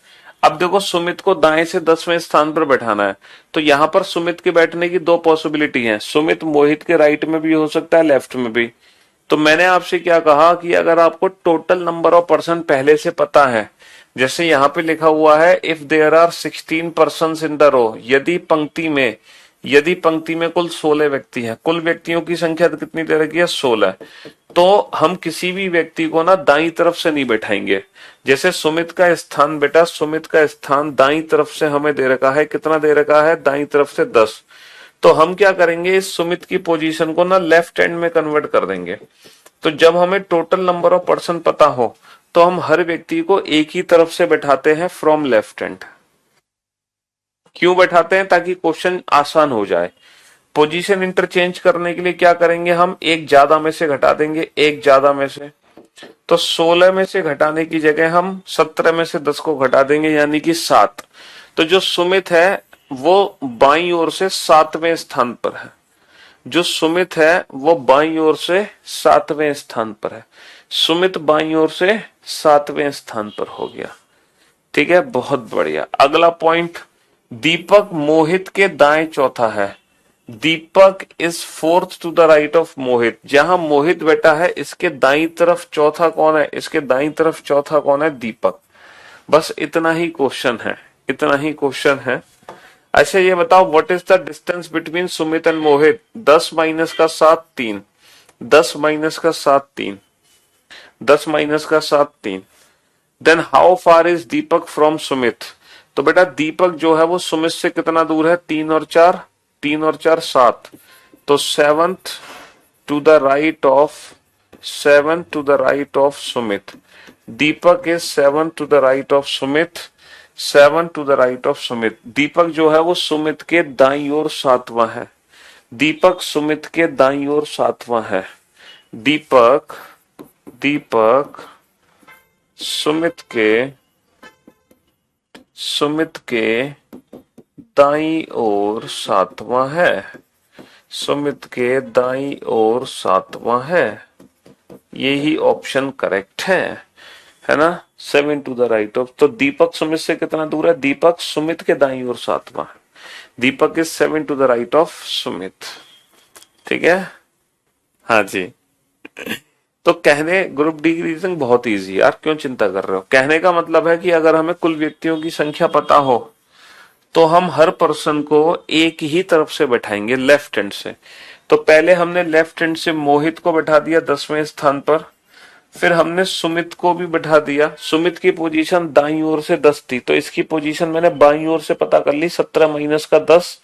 अब देखो सुमित को दाएं से 10वें स्थान पर बैठाना है, तो यहां पर सुमित के बैठने की दो पॉसिबिलिटी है। सुमित मोहित के राइट में भी हो सकता है, लेफ्ट में भी। तो मैंने आपसे क्या कहा कि अगर आपको टोटल नंबर ऑफ पर्सन पहले से पता है जैसे यहाँ पे लिखा हुआ है if there are 16 person in the row, यदि पंक्ति में कुल 16 व्यक्ति हैं, कुल व्यक्तियों की संख्या तो कितनी दे रखी है 16, तो हम किसी भी व्यक्ति को ना दाईं तरफ से नहीं बैठाएंगे। जैसे सुमित का स्थान, बेटा सुमित का स्थान दाईं तरफ से हमें दे रखा है, कितना दे रखा है दाईं तरफ से 10, तो हम क्या करेंगे इस सुमित की पोजीशन को ना लेफ्ट हैंड में कन्वर्ट कर देंगे। तो जब हमें टोटल नंबर ऑफ पर्सन पता हो तो हम हर व्यक्ति को एक ही तरफ से बैठाते हैं फ्रॉम लेफ्ट हैंड। क्यों बैठाते हैं? ताकि क्वेश्चन आसान हो जाए। पोजीशन इंटरचेंज करने के लिए क्या करेंगे, हम एक ज्यादा में से घटा देंगे, एक ज्यादा में से, तो 16 में से घटाने की जगह हम 17 में से 10 को घटा देंगे, यानी कि 7। तो जो सुमित है वो बाईं ओर से 7वें स्थान पर है, जो सुमित है वो बाईं ओर से 7वें स्थान पर है, सुमित बाईं ओर से 7वें स्थान पर हो गया। ठीक है, बहुत बढ़िया। अगला पॉइंट, दीपक मोहित के दाएं चौथा है। Deepak is fourth to the right of Mohit. जहां मोहित बैठा है इसके दाईं तरफ चौथा कौन है? इसके दाईं तरफ चौथा कौन है? दीपक। बस इतना ही क्वेश्चन है, इतना ही क्वेश्चन है। अच्छा ये बताओ, what is the distance between Sumit and Mohit? 10 minus का 7 3, 10 माइनस का 7 3, 10 माइनस का 7 3। Then how far is Deepak from Sumit? तो बेटा दीपक जो है वो सुमित से कितना दूर है? 3 और 4, 3 और 4 7, तो 7th to the right of, 7 to the right of Sumit. Deepak is 7 to the right of Sumit, 7 to the right of Sumit. Deepak जो है वो सुमित के दाईं ओर 7वां है, दीपक सुमित के दाईं ओर 7वां है। दीपक सुमित के दाईं ओर 7वां है, सुमित के दाईं ओर 7वां है। यही ऑप्शन करेक्ट है ना? 7 टू द राइट ऑफ। तो दीपक सुमित से कितना दूर है? दीपक सुमित के दाईं ओर 7वां है। Deepak is 7 to the right of Sumit. ठीक है, हाँ जी। तो कहने, ग्रुप डी की रीजनिंग बहुत इजी यार, क्यों चिंता कर रहे हो? कहने का मतलब है कि अगर हमें कुल व्यक्तियों की संख्या पता हो तो हम हर पर्सन को एक ही तरफ से बैठाएंगे लेफ्ट हैंड से। तो पहले हमने लेफ्ट हैंड से मोहित को बैठा दिया 10वें स्थान पर, फिर हमने सुमित को भी बैठा दिया। सुमित की पोजीशन दाईं ओर से 10 थी, तो इसकी पोजीशन मैंने बाईं ओर से पता कर ली, 17 माइनस का 10,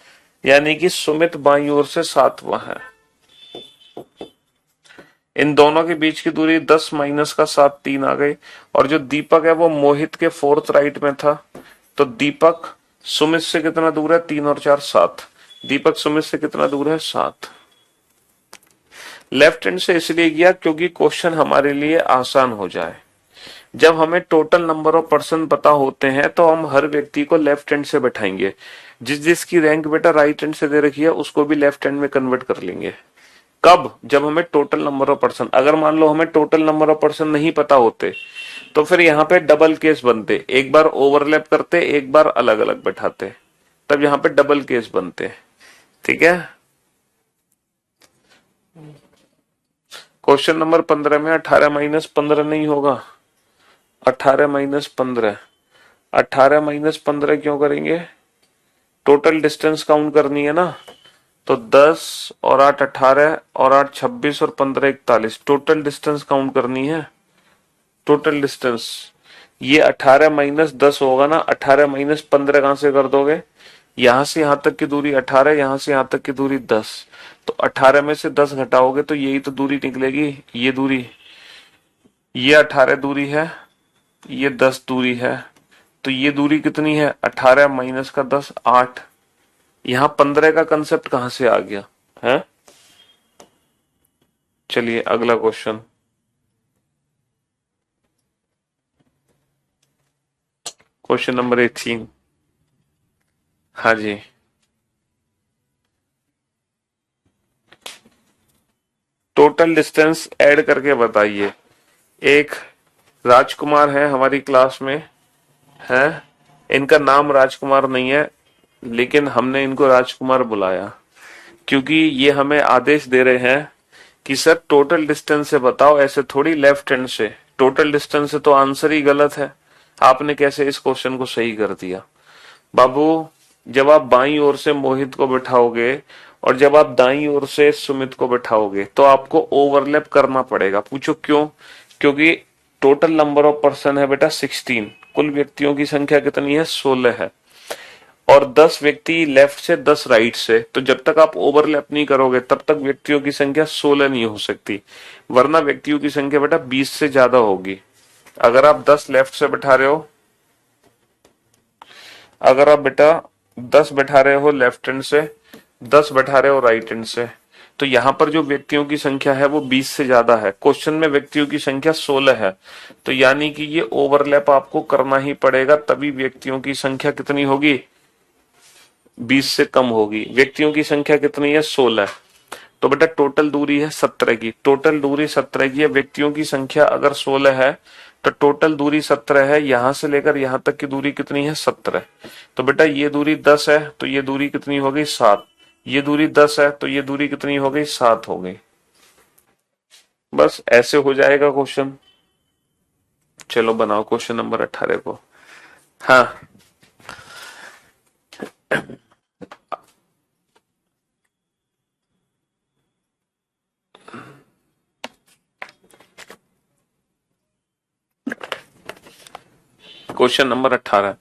यानी कि सुमित बाईं ओर से 7वां है। इन दोनों के बीच की दूरी 10 माइनस का 7 3 आ गई। और जो दीपक है वो मोहित के 4th राइट में था, तो दीपक सुमित से कितना दूर है? 3 और 4 7। दीपक सुमित से कितना दूर है? 7। लेफ्ट हैंड से इसलिए किया क्योंकि क्वेश्चन हमारे लिए आसान हो जाए। जब हमें टोटल नंबर ऑफ पर्सन पता होते हैं तो हम हर व्यक्ति को लेफ्ट हैंड से बैठाएंगे। जिसकी रैंक बेटा राइट हैंड से दे रखी है उसको भी लेफ्ट हैंड में कन्वर्ट कर लेंगे। कब? जब हमें टोटल नंबर ऑफ पर्सन, अगर मान लो हमें टोटल नंबर ऑफ पर्सन नहीं पता होते तो फिर यहाँ पे डबल केस बनते, एक बार ओवरलैप करते, एक बार अलग अलग बैठाते, तब यहाँ पे डबल केस बनते। ठीक है, क्वेश्चन नंबर 15 में 18 माइनस 15 नहीं होगा, 18 माइनस 15, 18 माइनस 15 क्यों करेंगे? टोटल डिस्टेंस काउंट करनी है ना, तो 10 और 8 18 और 8 26 और 15 41, टोटल डिस्टेंस काउंट करनी है। टोटल डिस्टेंस ये 18 माइनस 10 होगा ना, 18 माइनस 15 कहां से कर दोगे? यहां से यहां तक की दूरी 18, यहां से यहां तक की दूरी 10, तो 18 में से 10 घटाओगे तो यही तो दूरी निकलेगी, ये दूरी, ये 18 दूरी है, ये 10 दूरी है, तो ये दूरी कितनी है? 18 माइनस का 10 8। यहां 15 का कंसेप्ट कहां से आ गया है? चलिए अगला क्वेश्चन, क्वेश्चन नंबर 18। हाँ जी, टोटल डिस्टेंस ऐड करके बताइए। एक राजकुमार है हमारी क्लास में, है, इनका नाम राजकुमार नहीं है लेकिन हमने इनको राजकुमार बुलाया क्योंकि ये हमें आदेश दे रहे हैं कि सर टोटल डिस्टेंस से बताओ, ऐसे थोड़ी लेफ्ट हैंड से। टोटल डिस्टेंस से तो आंसर ही गलत है, आपने कैसे इस क्वेश्चन को सही कर दिया? बाबू, जब आप बाईं ओर से मोहित को बिठाओगे और जब आप दाईं ओर से सुमित को बिठाओगे तो आपको ओवरलैप करना पड़ेगा। पूछो क्यों? क्योंकि टोटल नंबर ऑफ पर्सन है बेटा 16, कुल व्यक्तियों की संख्या कितनी है? 16 है, और 10 व्यक्ति लेफ्ट से 10 राइट से, तो जब तक आप ओवरलैप नहीं करोगे तब तक व्यक्तियों की संख्या 16 नहीं हो सकती, वरना व्यक्तियों की संख्या बेटा 20 से ज्यादा होगी। अगर आप 10 लेफ्ट से बैठा रहे हो, अगर आप बेटा 10 बैठा रहे हो लेफ्ट हैंड से, 10 बैठा रहे हो राइट हैंड से, तो यहां पर जो व्यक्तियों की संख्या है वो 20 से ज्यादा है। क्वेश्चन में व्यक्तियों की संख्या 16 है, तो यानी कि ये ओवरलैप आपको करना ही पड़ेगा, तभी व्यक्तियों की संख्या कितनी होगी? 20 से कम होगी। व्यक्तियों की संख्या कितनी है? 16। तो बेटा टोटल दूरी है 17 की, टोटल दूरी 17 की है। व्यक्तियों की संख्या अगर 16 है तो टोटल दूरी 17 है, यहां से लेकर यहां तक की दूरी कितनी है? 17। तो बेटा ये दूरी 10 है, तो ये दूरी कितनी हो गई? 7। ये दूरी 10 है, तो ये दूरी कितनी हो गई? 7 हो गई। बस ऐसे हो जाएगा क्वेश्चन। चलो बनाओ क्वेश्चन नंबर 18 को। हाँ, क्वेश्चन नंबर 18।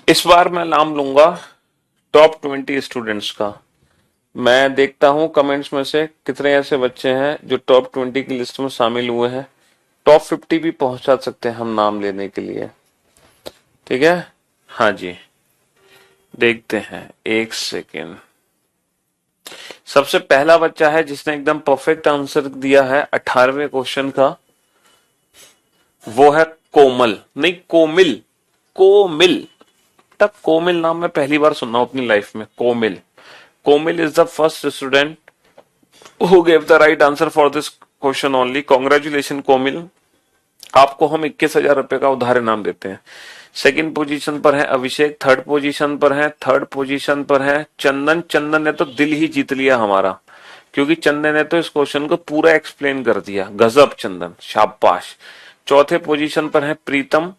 इस बार मैं नाम लूंगा टॉप 20 स्टूडेंट्स का। मैं देखता हूं कमेंट्स में से कितने ऐसे बच्चे हैं जो टॉप 20 की लिस्ट में शामिल हुए हैं। टॉप 50 भी पहुंचा सकते हैं हम नाम लेने के लिए। ठीक है, हाँ जी, देखते हैं, एक सेकेंड। सबसे पहला बच्चा है जिसने एकदम परफेक्ट आंसर दिया है 18वें क्वेश्चन का, वो है कोमल, नहीं कोमिल, कोमिल। तक कोमिल नाम मैं पहली बार सुन रहा हूं अपनी लाइफ में। Komil, Komil is the first student who gave the right answer for this question only. Congratulation Komil, आपको हम 21,000 रुपए का उधार इनाम देते हैं। सेकंड पोजीशन पर है अभिषेक, थर्ड पोजीशन पर है, थर्ड पोजीशन पर है चंदन। चंदन ने तो दिल ही जीत लिया हमारा, क्योंकि चंदन ने तो इस क्वेश्चन को पूरा एक्सप्लेन कर दिया। गजब चंदन, शाबाश। चौथे पोजीशन पर है प्रीतम,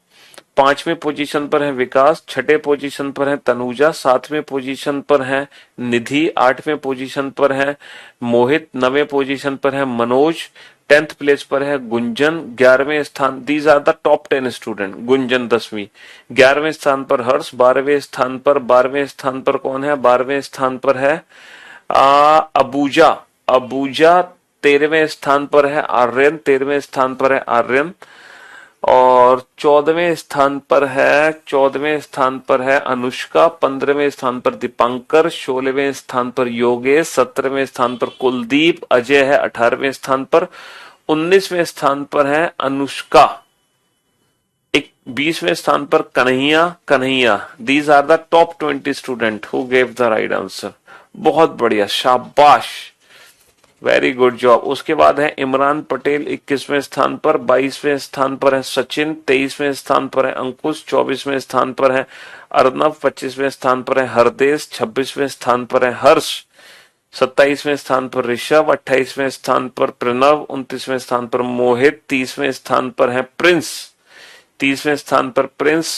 पांचवें पोजीशन पर है विकास, छठे पोजीशन पर है तनुजा, सातवें पोजीशन पर है निधि, आठवें पोजीशन पर है मोहित, नवें पोजीशन पर है मनोज, 10th प्लेस पर है गुंजन, 11वें स्थान, these are the top 10 student. Gunjan 10वीं, 11वें स्थान पर हर्ष, 12वें स्थान पर कौन है? 12वें स्थान पर है अबूजा, अबूजा। 13वें स्थान पर है आर्यन, 13वें स्थान पर है आर्यन, और चौदहवें स्थान पर है अनुष्का, 15वें स्थान पर दीपांकर, 16वें स्थान पर योगेश, 17वें स्थान पर कुलदीप, अजय है 18वें स्थान पर, 19वें स्थान पर है अनुष्का, 20वें स्थान पर Kanhaiya Kanhaiya. These are the top 20 student who gave the right answer. बहुत बढ़िया, शाबाश, वेरी गुड जॉब। उसके बाद है इमरान पटेल 21वें स्थान पर, 22वें स्थान पर है सचिन, 23वें स्थान पर है अंकुश, 24वें स्थान पर है अर्नव, 25वें स्थान पर है हरदेश, 26वें स्थान पर है हर्ष, 27वें स्थान पर ऋषभ, 28वें स्थान पर प्रणव, 29वें स्थान पर मोहित, 30वें स्थान पर है प्रिंस, 30वें स्थान पर प्रिंस,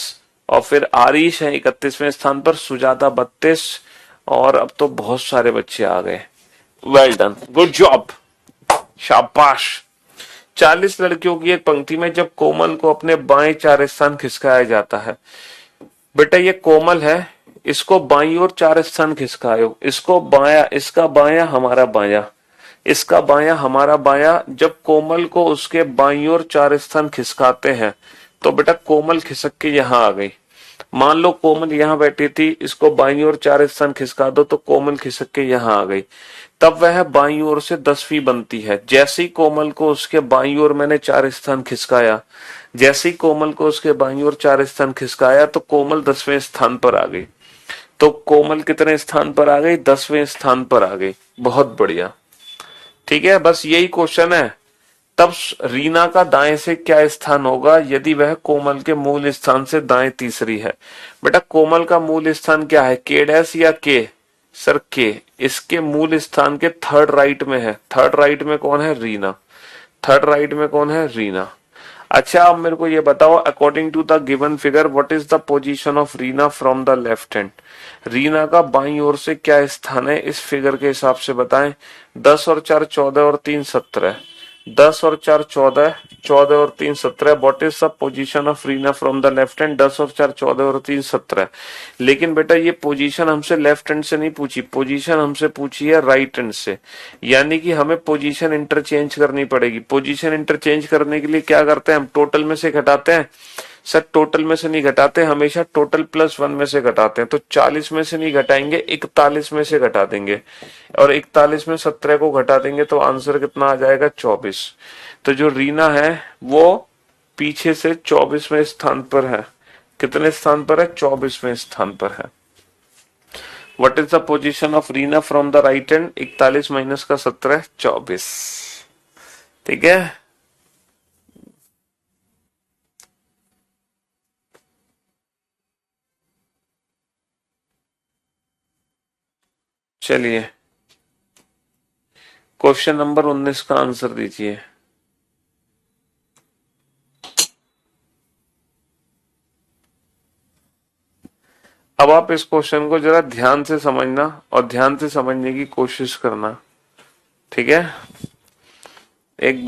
और फिर आरिश है 31वें स्थान पर, सुजाता 32, और अब तो बहुत सारे बच्चे आ गए। वेल डन, गुड जॉब, शाबाश। 40 लड़कियों की एक पंक्ति में जब कोमल को अपने बाएं 4 स्थान खिसकाया जाता है, बेटा ये कोमल है, इसको बाईं ओर 4 स्थान खिसकायो, इसको बाया, इसका बाया हमारा बाया, इसका बाया हमारा बाया। जब कोमल को उसके बाईं ओर 4 स्थान खिसकाते हैं तो बेटा कोमल खिसक के यहां आ गई। मान लो कोमल यहां बैठी थी, इसको बाईं ओर 4 स्थान खिसका दो तो कोमल खिसक के यहां आ गई, तब वह बाईं ओर से 10वीं बनती है। जैसे ही कोमल को उसके बाईं ओर मैंने 4 स्थान खिसकाया, जैसे ही कोमल को उसके बाईं ओर 4 स्थान खिसकाया तो कोमल 10वें स्थान पर आ गई। तो कोमल कितने स्थान पर आ गई? 10वें स्थान पर आ गई। बहुत बढ़िया, ठीक है, बस यही क्वेश्चन है। तब रीना का दाएं से क्या स्थान होगा यदि वह कोमल के मूल स्थान से दाएं तीसरी है? बेटा कोमल का मूल स्थान क्या है, के डैश या के? सर के। इसके मूल स्थान के थर्ड राइट में है। थर्ड राइट में कौन है? रीना। थर्ड राइट में कौन है? रीना। अच्छा अब मेरे को ये बताओ, according to the given figure what is the position of Reena from the left hand? Reena का बाईं ओर से क्या स्थान है इस फिगर के हिसाब से बताएं। 10 और 4 14 और 3 17, 10 और 4 14, 14 और 3 17। What is the position of Reena from the left hand? 10 और 4 14 और 3 17। लेकिन बेटा ये पोजीशन हमसे लेफ्ट हैंड से नहीं पूछी, पोजीशन हमसे पूछी है राइट हैंड से, यानी कि हमें पोजीशन इंटरचेंज करनी पड़ेगी। पोजीशन इंटरचेंज करने के लिए क्या करते हैं हम? टोटल में से घटाते हैं। सर टोटल में से नहीं घटाते, हमेशा टोटल प्लस 1 में से घटाते हैं। तो 40 में से नहीं घटाएंगे, 41 में से घटा देंगे, और 41 में 17 को घटा देंगे तो आंसर कितना आ जाएगा? 24। तो जो रीना है वो पीछे से 24वें स्थान पर है। कितने स्थान पर है? 24वें स्थान पर है। What is the position of Reena from the right hand? 41 minus का 17, 24। ठीक है, चलिए क्वेश्चन नंबर 19 का आंसर दीजिए। अब आप इस क्वेश्चन को जरा ध्यान से समझना और ध्यान से समझने की कोशिश करना, ठीक है। एक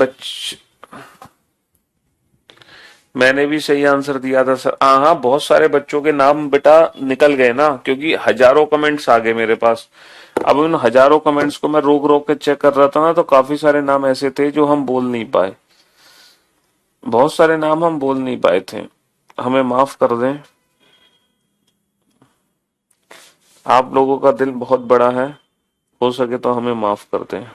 मैंने भी सही आंसर दिया था सर। हाँ, बहुत सारे बच्चों के नाम बेटा निकल गए ना, क्योंकि हजारों कमेंट्स आ गए मेरे पास। अब उन हजारों कमेंट्स को मैं रोक रोक के चेक कर रहा था ना, तो काफी सारे नाम ऐसे थे जो हम बोल नहीं पाए। बहुत सारे नाम हम बोल नहीं पाए थे, हमें माफ कर दें। आप लोगों का दिल बहुत बड़ा है, हो सके तो हमें माफ कर दें।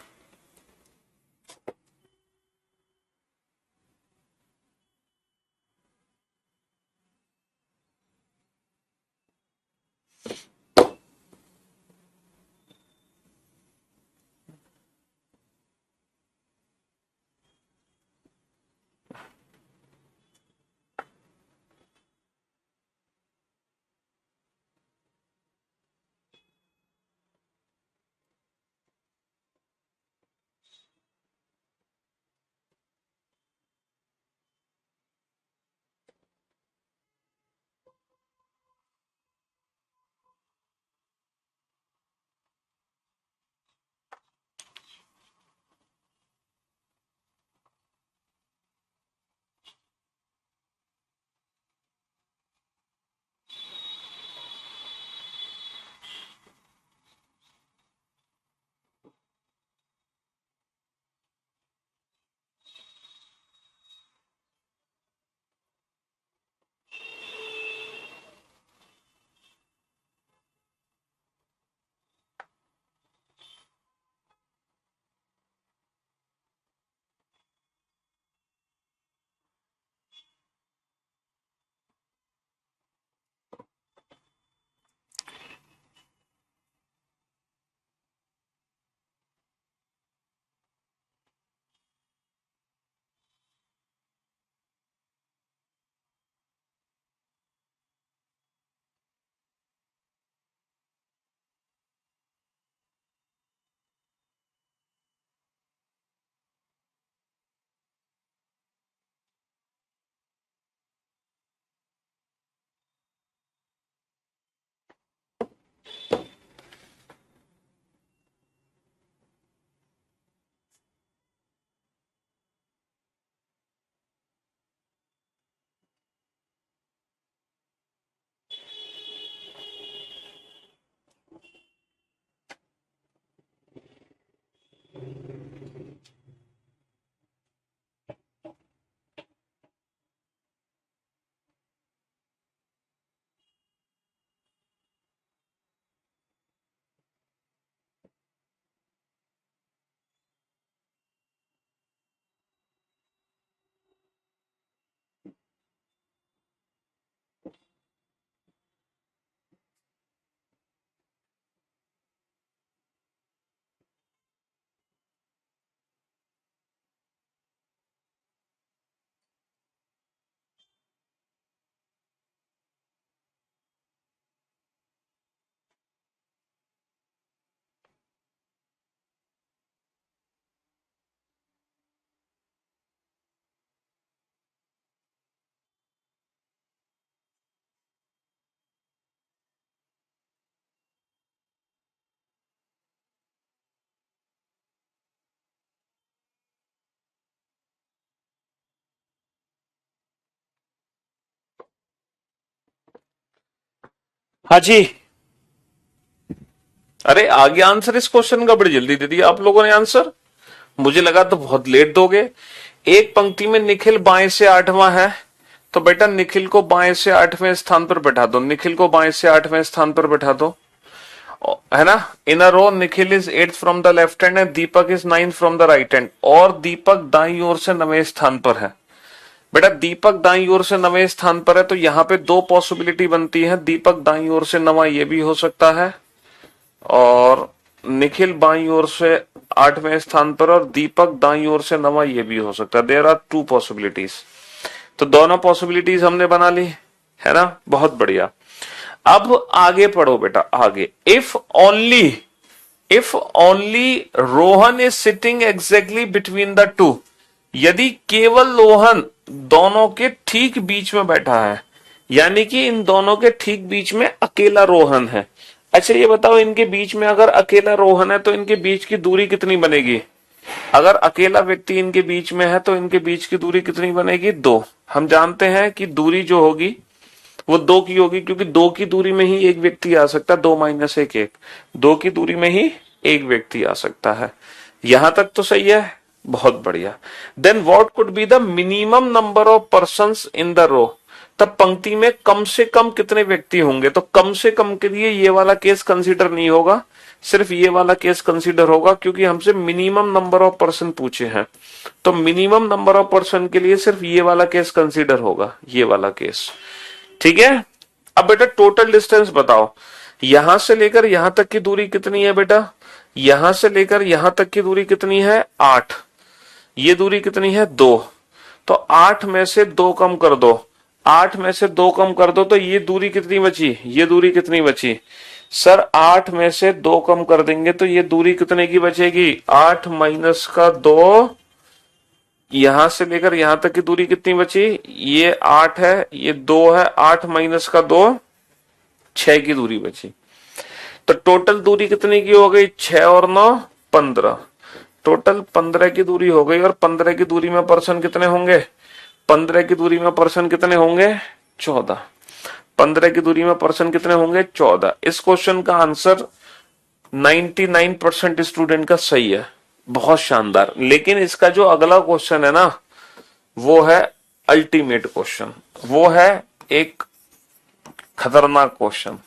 हाँ जी। अरे आ गया आंसर इस क्वेश्चन का, बड़ी जल्दी दे दिया आप लोगों ने आंसर। मुझे लगा तो बहुत लेट दोगे। एक पंक्ति में निखिल बाएं से आठवां है, तो बेटा निखिल को बाएं से आठवें स्थान पर बैठा दो, निखिल को बाएं से आठवें स्थान पर बैठा दो, है ना। In a row Nikhil is 8th from the left hand and Deepak is 9th from the right hand, और दीपक दाईं ओर से 9वें स्थान पर है। बेटा दीपक दाईं ओर से 9वें स्थान पर है, तो यहाँ पे दो पॉसिबिलिटी बनती है, दीपक दाईं ओर से 9वां ये भी हो सकता है, और निखिल बाईं ओर से 8वें स्थान पर और दीपक दाईं ओर से 9वां ये भी हो सकता है। There are two possibilities. तो दोनों पॉसिबिलिटीज हमने बना ली, है ना, बहुत बढ़िया। अब आगे पढ़ो बेटा, आगे। If only Rohan is sitting exactly between the two, यदि केवल रोहन दोनों के ठीक बीच में बैठा है, यानी कि इन दोनों के ठीक बीच में अकेला रोहन है। अच्छा ये बताओ, इनके बीच में अगर अकेला रोहन है तो इनके बीच की दूरी कितनी बनेगी? अगर अकेला व्यक्ति इनके बीच में है तो इनके बीच की दूरी कितनी बनेगी? 2। हम जानते हैं कि दूरी जो होगी वो 2 की होगी, क्योंकि 2 की दूरी में ही एक व्यक्ति आ सकता है, 2 माइनस 1 1, 2 की दूरी में ही एक व्यक्ति आ सकता है। यहां तक तो सही है, बहुत बढ़िया। Then what could be the minimum number of persons in the row, तब पंक्ति में कम से कम कितने व्यक्ति होंगे? तो कम से कम के लिए ये वाला केस कंसीडर नहीं होगा, सिर्फ ये वाला केस कंसीडर होगा, क्योंकि हमसे मिनिमम नंबर ऑफ पर्सन पूछे हैं। तो मिनिमम नंबर ऑफ पर्सन के लिए सिर्फ ये वाला केस कंसीडर होगा, ये वाला केस। ठीक है। अब बेटा टोटल डिस्टेंस बताओ, यहां से लेकर यहां तक की दूरी कितनी है बेटा? यहां से लेकर यहां तक की दूरी कितनी है? 8। ये दूरी कितनी है? 2। तो 8 में से 2 कम कर दो, 8 में से 2 कम कर दो, तो ये दूरी कितनी बची? ये दूरी कितनी बची? सर 8 में से 2 कम कर देंगे तो ये दूरी कितने की बचेगी? 8 माइनस का 2, यहां से लेकर यहां तक की दूरी कितनी बची? ये 8 है, ये 2 है, 8 माइनस का 2, 6 की दूरी बची। तो टोटल दूरी कितनी की हो गई? 6 और 9 15, टोटल 15 की दूरी हो गई। और 15 की दूरी में पर्सन कितने होंगे? 15 की दूरी में पर्सन कितने होंगे? 14। 15 की दूरी में पर्सन कितने होंगे? 14। इस क्वेश्चन का आंसर 99% स्टूडेंट का सही है, बहुत शानदार। लेकिन इसका जो अगला क्वेश्चन है ना, वो है अल्टीमेट क्वेश्चन, वो है एक खतरनाक क्वेश्चन।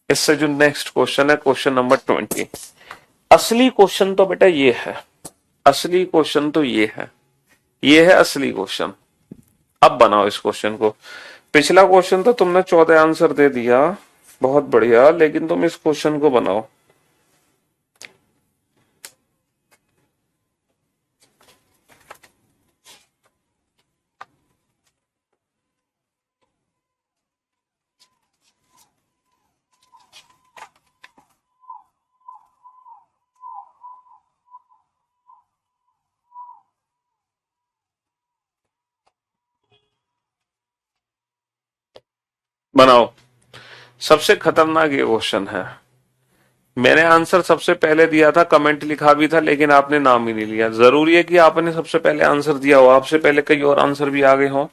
इससे जो नेक्स्ट क्वेश्चन है, क्वेश्चन नंबर 20, असली क्वेश्चन तो बेटा ये है, असली क्वेश्चन तो ये है, ये है असली क्वेश्चन। अब बनाओ इस क्वेश्चन को। पिछला क्वेश्चन तो तुमने 14 आंसर दे दिया, बहुत बढ़िया, लेकिन तुम इस क्वेश्चन को बनाओ। बनाओ। सबसे खतरनाक ये क्वेश्चन है। मैंने आंसर सबसे पहले दिया था, कमेंट लिखा भी था, लेकिन आपने नाम ही नहीं लिया। जरूरी है कि आपने सबसे पहले आंसर दिया हो, आपसे पहले कई और आंसर भी आ गए हों।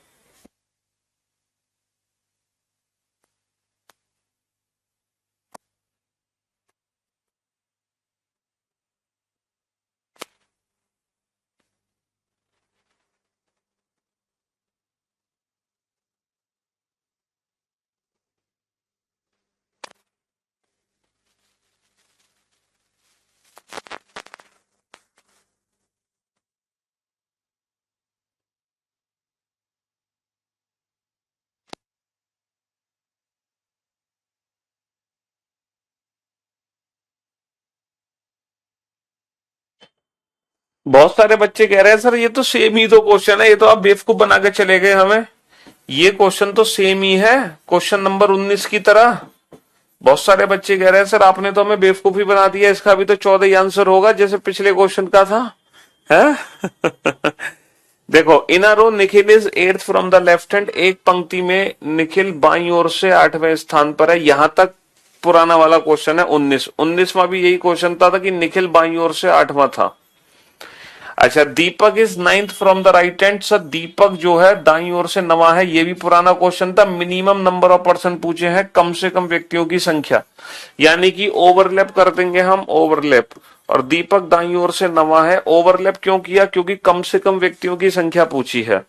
बहुत सारे बच्चे कह रहे हैं सर ये तो सेम ही तो क्वेश्चन है, ये तो आप बेवकूफ बना के चले गए हमें। ये क्वेश्चन तो सेम ही है, क्वेश्चन नंबर 19 की तरह। बहुत सारे बच्चे कह रहे हैं सर आपने तो हमें बेवकूफी बना दिया, इसका भी तो 14 ही आंसर होगा जैसे पिछले क्वेश्चन का था, है? देखो, in a row Nikhil is 8th from the left hand. एक पंक्ति में निखिल बाईं ओर से 8वें स्थान पर है। यहां तक पुराना वाला क्वेश्चन है 19वां भी यही क्वेश्चन था कि निखिल बाईं ओर से 8वां था। अच्छा, Deepak is 9th from the right hand. Sir Deepak जो है दाईं ओर से 9वां है, ये भी पुराना क्वेश्चन था। मिनिमम नंबर ऑफ पर्सन पूछे हैं, कम से कम व्यक्तियों की संख्या, यानी कि ओवरलैप कर देंगे हम, ओवरलैप। और दीपक दाईं ओर से 9वां है। ओवरलैप क्यों किया? क्योंकि कम से कम व्यक्तियों की संख्या पूछी है।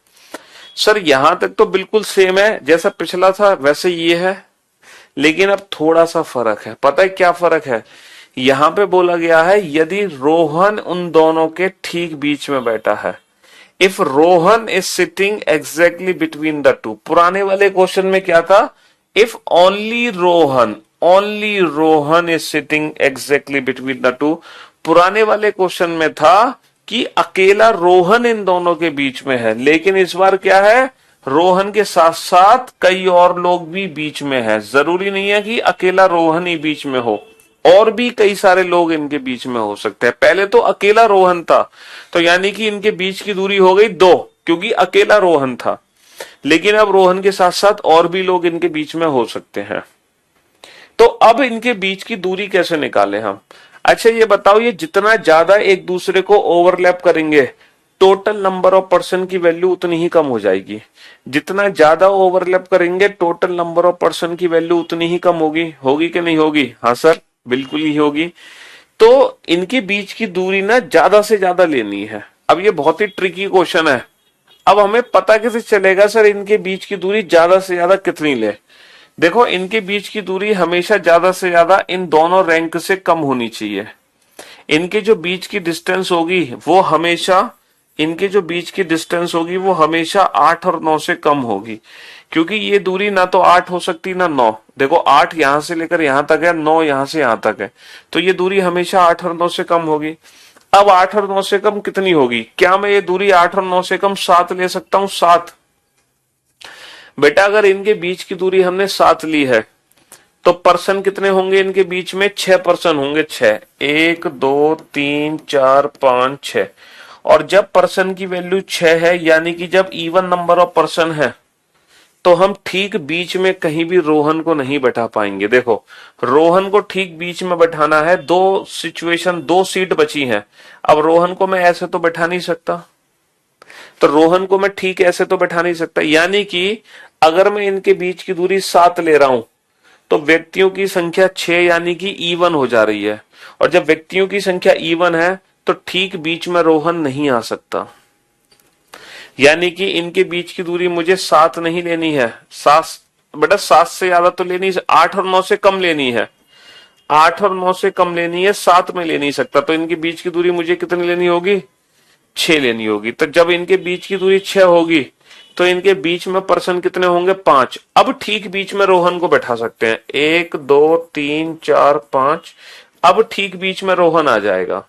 सर यहां तक तो बिल्कुल सेम है, जैसा पिछला था वैसे ये है, लेकिन अब थोड़ा सा फर्क है। पता है क्या फर्क है? यहां पे बोला गया है यदि रोहन उन दोनों के ठीक बीच में बैठा है। If Rohan is sitting exactly between the two. पुराने वाले क्वेश्चन में क्या था? If only Rohan is sitting exactly between the two. पुराने वाले क्वेश्चन में था कि अकेला रोहन इन दोनों के बीच में है, लेकिन इस बार क्या है? रोहन के साथ साथ कई और लोग भी बीच में है। जरूरी नहीं है कि अकेला रोहन ही बीच में हो, और भी कई सारे लोग इनके बीच में हो सकते हैं। पहले तो अकेला रोहन था, तो यानी कि इनके बीच की दूरी हो गई 2, क्योंकि अकेला रोहन था। लेकिन अब रोहन के साथ साथ और भी लोग इनके बीच में हो सकते हैं। तो अब इनके बीच की दूरी कैसे निकालें हम? अच्छा ये बताओ, ये जितना ज्यादा एक दूसरे को ओवरलैप करेंगे, टोटल नंबर ऑफ पर्सन की वैल्यू उतनी ही कम हो जाएगी। जितना ज्यादा ओवरलैप करेंगे, टोटल नंबर ऑफ पर्सन की वैल्यू उतनी ही कम होगी। होगी कि नहीं होगी? हाँ सर, बिल्कुल ही होगी। तो इनके बीच की दूरी ना ज्यादा से ज्यादा लेनी है। अब ये बहुत ही ट्रिकी क्वेश्चन है। अब हमें पता कैसे चलेगा सर इनके बीच की दूरी ज्यादा से ज्यादा कितनी ले? देखो, इनके बीच की दूरी हमेशा ज्यादा से ज्यादा इन दोनों रैंक से कम होनी चाहिए। इनके जो बीच की डिस्टेंस होगी वो हमेशा इनके जो बीच की डिस्टेंस होगी वो हमेशा 8 और 9 से कम होगी, क्योंकि ये दूरी ना तो 8 हो सकती ना 9। देखो, 8 यहां से लेकर यहां तक है, 9 यहां से यहां तक है, तो ये दूरी हमेशा 8 और 9 से कम होगी। अब 8 और 9 से कम कितनी होगी? क्या मैं ये दूरी 8 और 9 से कम 7 ले सकता हूं? 7। बेटा अगर इनके बीच की दूरी हमने 7 ली है, तो पर्सन कितने होंगे इनके बीच में? 6 पर्सन होंगे। 6, 1 2 3 4 5 6। और जब पर्सन की वैल्यू 6 है, यानी कि जब इवन नंबर ऑफ पर्सन है, तो हम ठीक बीच में कहीं भी रोहन को नहीं बैठा पाएंगे। देखो, रोहन को ठीक बीच में बैठाना है। 2 सीट बची हैं। अब रोहन को मैं ऐसे तो बैठा नहीं सकता, तो रोहन को मैं ठीक ऐसे तो बैठा नहीं सकता, यानी कि अगर मैं इनके बीच की दूरी 7 ले रहा हूं, तो व्यक्तियों की संख्या 6, यानी कि इवन हो जा रही है। और जब व्यक्तियों की संख्या इवन है, तो ठीक बीच में रोहन नहीं आ सकता। यानी कि इनके बीच की दूरी मुझे 7 नहीं लेनी है, 7 बेटा 7 से ज्यादा तो लेनी, 8 और 9 से कम लेनी है। 8 और 9 से कम लेनी है, 7 में ले नहीं सकता। तो इनके बीच की दूरी मुझे कितनी लेनी होगी? 6 लेनी होगी। तो जब इनके बीच की दूरी 6 होगी, तो इनके बीच में पर्सन कितने होंगे? 5। अब ठीक बीच में रोहन को बैठा सकते हैं। 1 2 3 4 5। अब ठीक बीच में रोहन आ जाएगा।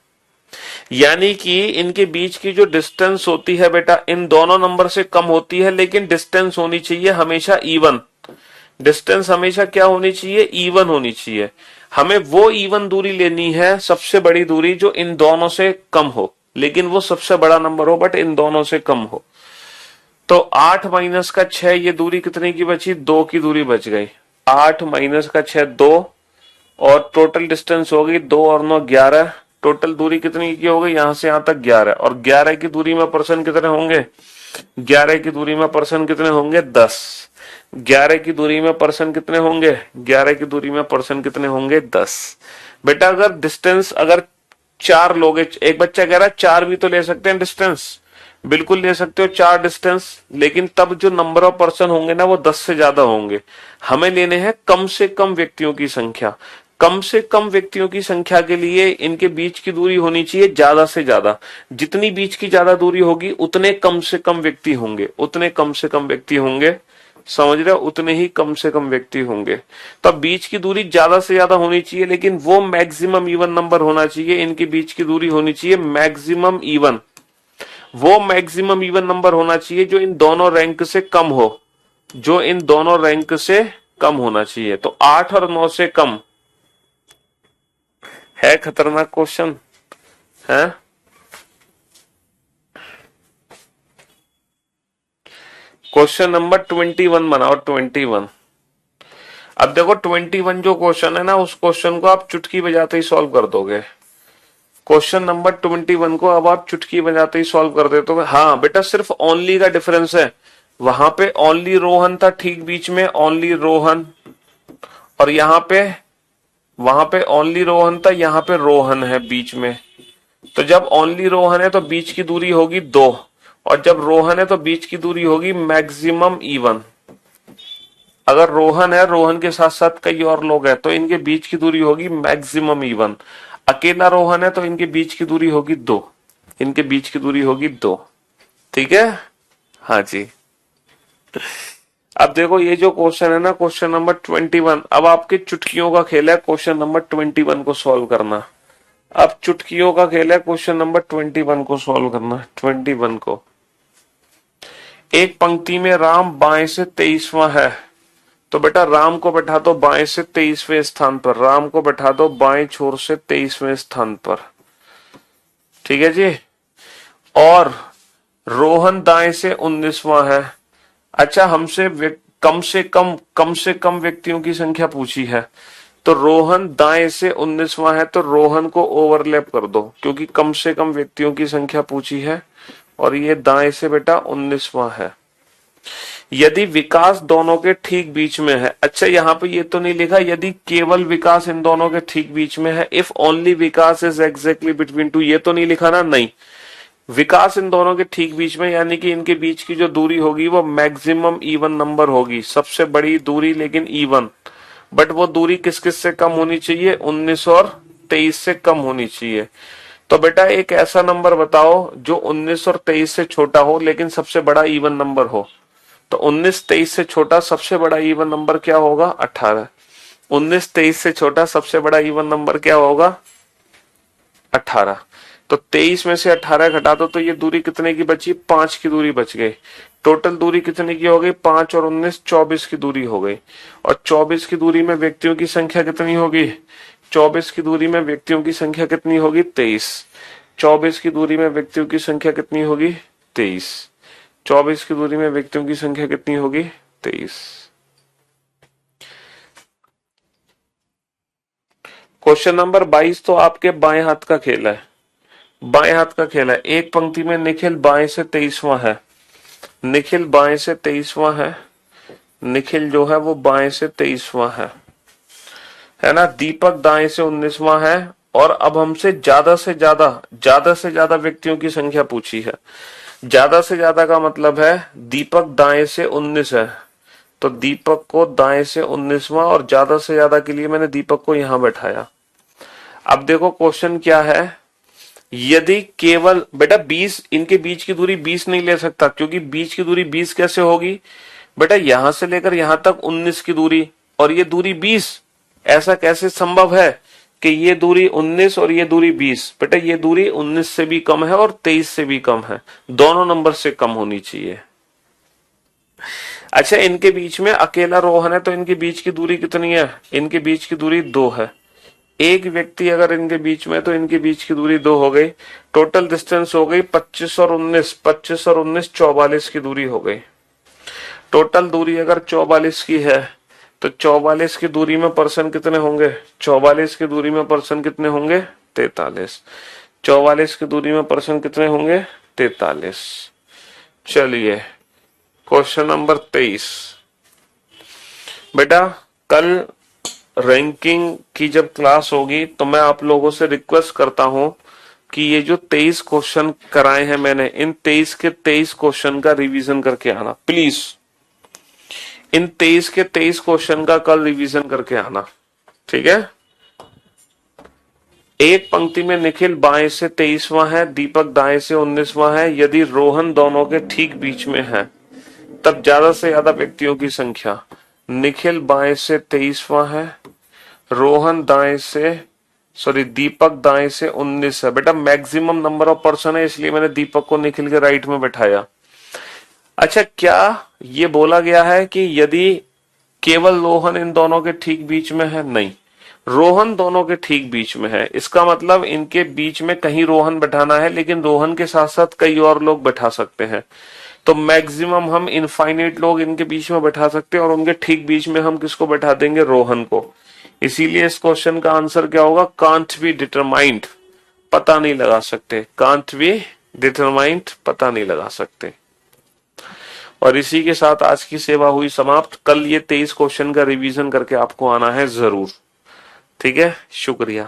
यानी कि इनके बीच की जो डिस्टेंस होती है बेटा, इन दोनों नंबर से कम होती है, लेकिन डिस्टेंस होनी चाहिए हमेशा इवन। डिस्टेंस हमेशा क्या होनी चाहिए? इवन होनी चाहिए। हमें वो इवन दूरी लेनी है, सबसे बड़ी दूरी, जो इन दोनों से कम हो, लेकिन वो सबसे बड़ा नंबर हो बट इन दोनों से कम हो। तो 8 माइनस का 6, ये दूरी कितने की बची? 2 की दूरी बच गई। 8 माइनस का 6 2, और टोटल डिस्टेंस होगी 2 और 9 11। टोटल दूरी कितनी की होगी, यहां से यहां तक 11, और 11 की दूरी में पर्सन कितने होंगे, 11 की दूरी में पर्सन कितने होंगे 10। 11 की दूरी में पर्सन कितने होंगे, 11 की दूरी में पर्सन कितने होंगे 10। बेटा अगर डिस्टेंस अगर 4 लोग, एक बच्चा कह रहा है 4 भी तो ले सकते हैं डिस्टेंस, बिल्कुल ले सकते हो 4 डिस्टेंस, लेकिन तब जो नंबर ऑफ पर्सन होंगे ना वो 10 से ज्यादा होंगे। हमें लेने हैं कम से कम व्यक्तियों की संख्या। कम से कम व्यक्तियों की संख्या के लिए इनके बीच की दूरी होनी चाहिए ज्यादा से ज्यादा। जितनी बीच की ज्यादा दूरी होगी उतने कम से कम व्यक्ति होंगे, उतने कम से कम व्यक्ति होंगे, समझ रहे हो, उतने ही कम से कम व्यक्ति होंगे। तो अब बीच की दूरी ज्यादा से ज्यादा होनी चाहिए, लेकिन वो मैक्सिमम इवन नंबर होना चाहिए। इनके बीच की दूरी होनी चाहिए मैक्सिमम इवन, वो मैक्सिमम इवन नंबर होना चाहिए जो इन दोनों रैंक से कम हो, जो इन दोनों रैंक से कम होना चाहिए। तो 8 और 9 से कम है, खतरनाक क्वेश्चन है। क्वेश्चन नंबर 21 बनाओ, 21। अब देखो 21 जो क्वेश्चन है ना, उस क्वेश्चन को आप चुटकी बजाते ही सॉल्व कर दोगे। क्वेश्चन नंबर 21 को अब आप चुटकी बजाते ही सॉल्व कर देते हो। हाँ बेटा, सिर्फ ओनली का डिफरेंस है, वहां पे ओनली रोहन था ठीक बीच में, ओनली रोहन, और यहां पे वहां पे ओनली रोहन था, यहां पे रोहन है बीच में। तो जब ओनली रोहन है तो बीच की दूरी होगी 2, और जब रोहन है तो बीच की दूरी होगी मैक्सिमम इवन। अगर रोहन है, रोहन के साथ साथ कई और लोग हैं, तो इनके बीच की दूरी होगी मैक्सिमम इवन। अकेला रोहन है तो इनके बीच की दूरी होगी 2, इनके बीच की दूरी होगी 2। ठीक है, हाँ जी। अब देखो ये जो क्वेश्चन है ना, क्वेश्चन नंबर 21, अब आपके चुटकियों का खेल है क्वेश्चन नंबर 21 को सॉल्व करना। अब चुटकियों का खेल है क्वेश्चन नंबर 21 को सॉल्व करना। 21 को, एक पंक्ति में राम बाएं से 23वां है, तो बेटा राम को बैठा दो बाएं से 23वें स्थान पर, राम को बैठा दो बाएं छोर से 23वें स्थान पर। ठीक है जी। और रोहन दाएं से 19वां है। अच्छा, हमसे कम से कम व्यक्तियों की संख्या पूछी है, तो रोहन दाएं से 19वां है, तो रोहन को ओवरलैप कर दो, क्योंकि कम से कम व्यक्तियों की संख्या पूछी है, और ये दाएं से बेटा 19वां है। यदि विकास दोनों के ठीक बीच में है, अच्छा यहाँ पे ये तो नहीं लिखा यदि केवल विकास इन दोनों के ठीक बीच में है, if only Vikas is exactly between two, ये तो नहीं लिखा ना, नहीं, विकास इन दोनों के ठीक बीच में, यानी कि इनके बीच की जो दूरी होगी वो मैक्सिमम इवन नंबर होगी, सबसे बड़ी दूरी लेकिन इवन। बट वो दूरी किस किस से कम होनी चाहिए, 19 और 23 से कम होनी चाहिए। तो बेटा एक ऐसा नंबर बताओ जो 19 और 23 से छोटा हो लेकिन सबसे बड़ा इवन नंबर हो। तो 19-23 से छोटा सबसे बड़ा इवन नंबर क्या होगा, 18। 19-23 से छोटा सबसे बड़ा इवन नंबर क्या होगा, 18। तो 23 में से 18 घटा दो तो ये दूरी कितने की बची, 5 की दूरी बच गई। टोटल दूरी कितने की हो गई, 5 और 19 24 की दूरी हो गई। और 24 की दूरी में व्यक्तियों की संख्या कितनी होगी, 24 की दूरी में व्यक्तियों की संख्या कितनी होगी, 23। 24 की दूरी में व्यक्तियों की संख्या कितनी होगी, 23। 24 की दूरी में व्यक्तियों की संख्या कितनी होगी, 23। क्वेश्चन नंबर 22 तो आपके बाएं हाथ का खेल है, बाएं हाथ का खेल है। एक पंक्ति में निखिल बाएं से 23वां है, निखिल बाएं से 23वां है, निखिल जो है वो बाएं से 23वां है ना। दीपक दाएं से 19वां है, और अब हमसे ज्यादा से ज्यादा व्यक्तियों की संख्या पूछी है। ज्यादा से ज्यादा का मतलब है दीपक दाएं से 19 है, तो दीपक को दाएं से 19वां, और ज्यादा से ज्यादा के लिए मैंने दीपक को यहां बैठाया। अब देखो क्वेश्चन क्या है, यदि केवल बेटा 20, इनके बीच की दूरी 20 नहीं ले सकता, क्योंकि बीच की दूरी 20 कैसे होगी बेटा, यहां से लेकर यहां तक 19 की दूरी, और ये दूरी 20, ऐसा कैसे संभव है कि ये दूरी 19 और ये दूरी 20। बेटा ये दूरी 19 से भी कम है और 23 से भी कम है, दोनों नंबर से कम होनी चाहिए। अच्छा, इनके बीच में अकेला रोहन है, तो इनके बीच की दूरी कितनी है, इनके बीच की दूरी 2 है। एक व्यक्ति अगर इनके बीच में, तो इनके बीच की दूरी 2 हो गई। टोटल डिस्टेंस हो गई 25 और 19, 25 और 19 44 की दूरी हो गई। टोटल दूरी अगर 44 की है, तो 44 की दूरी में पर्सन कितने होंगे? 44 की दूरी में पर्सन कितने होंगे? 43। 44 की दूरी में पर्सन कितने होंगे? 43। चलिए क्वेश्चन नंबर 23। बेटा कल रैंकिंग की जब क्लास होगी तो मैं आप लोगों से रिक्वेस्ट करता हूं कि ये जो 23 क्वेश्चन कराए हैं मैंने, इन 23 के 23 क्वेश्चन का रिवीजन करके आना प्लीज। इन 23 के 23 क्वेश्चन का कल रिवीजन करके आना, ठीक है? एक पंक्ति में निखिल बाएं से 23वां है, दीपक दाएं से 19वां है। यदि रोहन दोनों के ठीक बीच में है तब ज्यादा से ज्यादा व्यक्तियों की संख्या। निखिल बाएं से 23वां है, रोहन दाएं से दीपक दाएं से 19 है। बेटा मैक्सिमम नंबर ऑफ पर्सन है, इसलिए मैंने दीपक को निखिल के राइट में बैठाया। अच्छा, क्या ये बोला गया है कि यदि केवल रोहन इन दोनों के ठीक बीच में है? नहीं, रोहन दोनों के ठीक बीच में है। इसका मतलब इनके बीच में कहीं रोहन बैठाना है, लेकिन रोहन के साथ साथ कई और लोग बैठा सकते हैं। तो मैक्सिमम हम इनफाइनाइट लोग इनके बीच में बैठा सकते हैं और उनके ठीक बीच में हम किसको बैठा देंगे? रोहन को। इसीलिए इस क्वेश्चन का आंसर क्या होगा? कांट बी डिटरमाइंड, पता नहीं लगा सकते। कांट बी डिटरमाइंड, पता नहीं लगा सकते। और इसी के साथ आज की सेवा हुई समाप्त। कल ये 23 क्वेश्चन का रिवीजन करके आपको आना है जरूर, ठीक है? शुक्रिया।